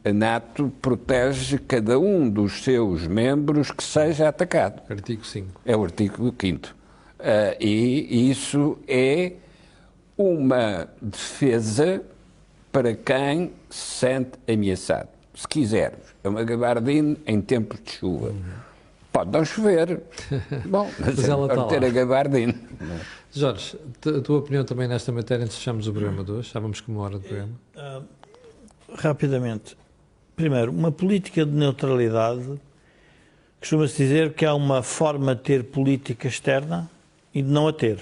a NATO protege cada um dos seus membros que seja atacado. Artigo 5. É o artigo 5º. E isso é uma defesa para quem se sente ameaçado. Se quisermos, é uma gabardine em tempos de chuva. Pode não chover. Bom, mas ela está ter lá. a gabardine. Jorge, a tua opinião também nesta matéria, antes de fecharmos o programa de hoje, já vamos com uma hora de programa. Rapidamente. Primeiro, uma política de neutralidade Costuma-se dizer que há uma forma de ter política externa e de não a ter.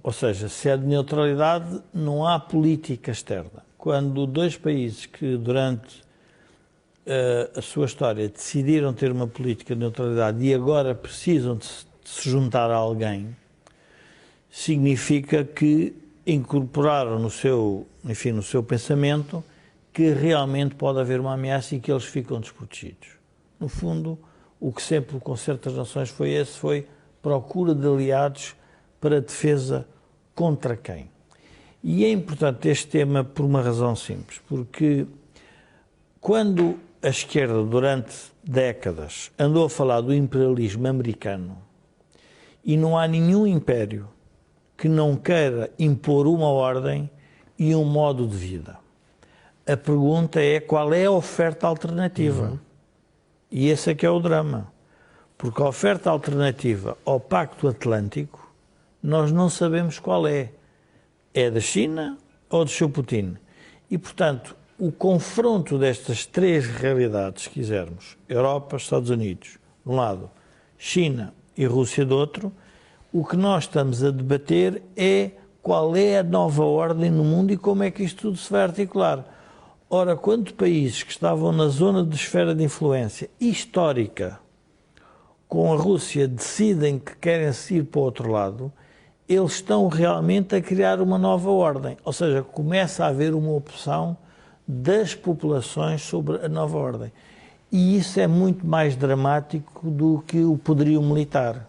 Ou seja, se é de neutralidade, não há política externa. Quando dois países que durante a sua história decidiram ter uma política de neutralidade e agora precisam de se juntar a alguém, significa que incorporaram no seu pensamento que realmente pode haver uma ameaça e que eles ficam desprotegidos. No fundo, o que sempre o Concerto das Nações foi procura de aliados para defesa contra quem? E é importante este tema por uma razão simples, porque quando a esquerda, durante décadas, andou a falar do imperialismo americano, e não há nenhum império que não queira impor uma ordem e um modo de vida. A pergunta é qual é a oferta alternativa. E esse é que é o drama. Porque a oferta alternativa ao Pacto Atlântico, nós não sabemos qual é. É da China ou do Sr. Putin? E, portanto, o confronto destas três realidades, se quisermos, Europa, Estados Unidos, de um lado, China e Rússia do outro, o que nós estamos a debater é qual é a nova ordem no mundo e como é que isto tudo se vai articular. Ora, quando países que estavam na zona de esfera de influência histórica com a Rússia decidem que querem ir para o outro lado, eles estão realmente a criar uma nova ordem. Ou seja, começa a haver uma opção das populações sobre a nova ordem. E isso é muito mais dramático do que o poderio militar.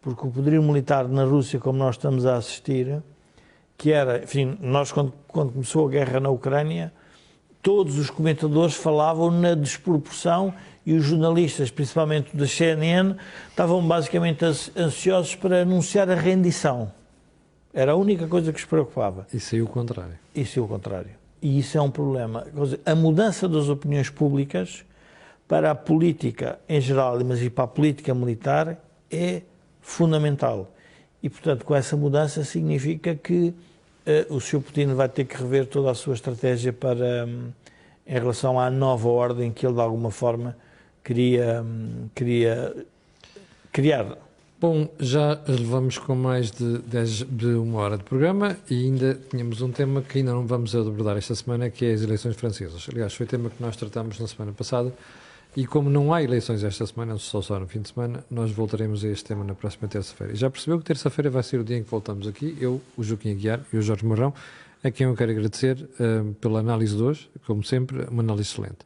Porque o poderio militar na Rússia, como nós estamos a assistir, que era, enfim, nós quando começou a guerra na Ucrânia, todos os comentadores falavam na desproporção e os jornalistas, principalmente da CNN, estavam basicamente ansiosos para anunciar a rendição. Era a única coisa que os preocupava. E saiu o contrário. E isso é um problema. A mudança das opiniões públicas para a política em geral, mas e para a política militar, é fundamental. E, portanto, com essa mudança significa que o Sr. Putin vai ter que rever toda a sua estratégia em relação à nova ordem que ele, de alguma forma, queria criar. Bom, já levamos com mais de uma hora de programa e ainda tínhamos um tema que ainda não vamos abordar esta semana, que é as eleições francesas. Aliás, foi tema que nós tratámos na semana passada e como não há eleições esta semana, só no fim de semana, nós voltaremos a este tema na próxima terça-feira. E já percebeu que terça-feira vai ser o dia em que voltamos aqui, eu, o Joaquim Aguiar e o Jorge Marrão, a quem eu quero agradecer pela análise de hoje, como sempre, uma análise excelente.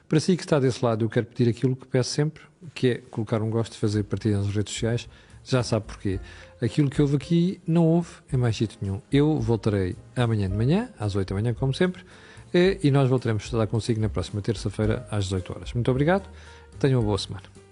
Para si que está desse lado, eu quero pedir aquilo que peço sempre, que é colocar um gosto, fazer partilha nas redes sociais. Já sabe porquê. Aquilo que houve aqui não houve em mais sítio nenhum. Eu voltarei amanhã de manhã, às 8 da manhã, como sempre, e nós voltaremos a estar consigo na próxima terça-feira, às 18 horas. Muito obrigado, tenham uma boa semana.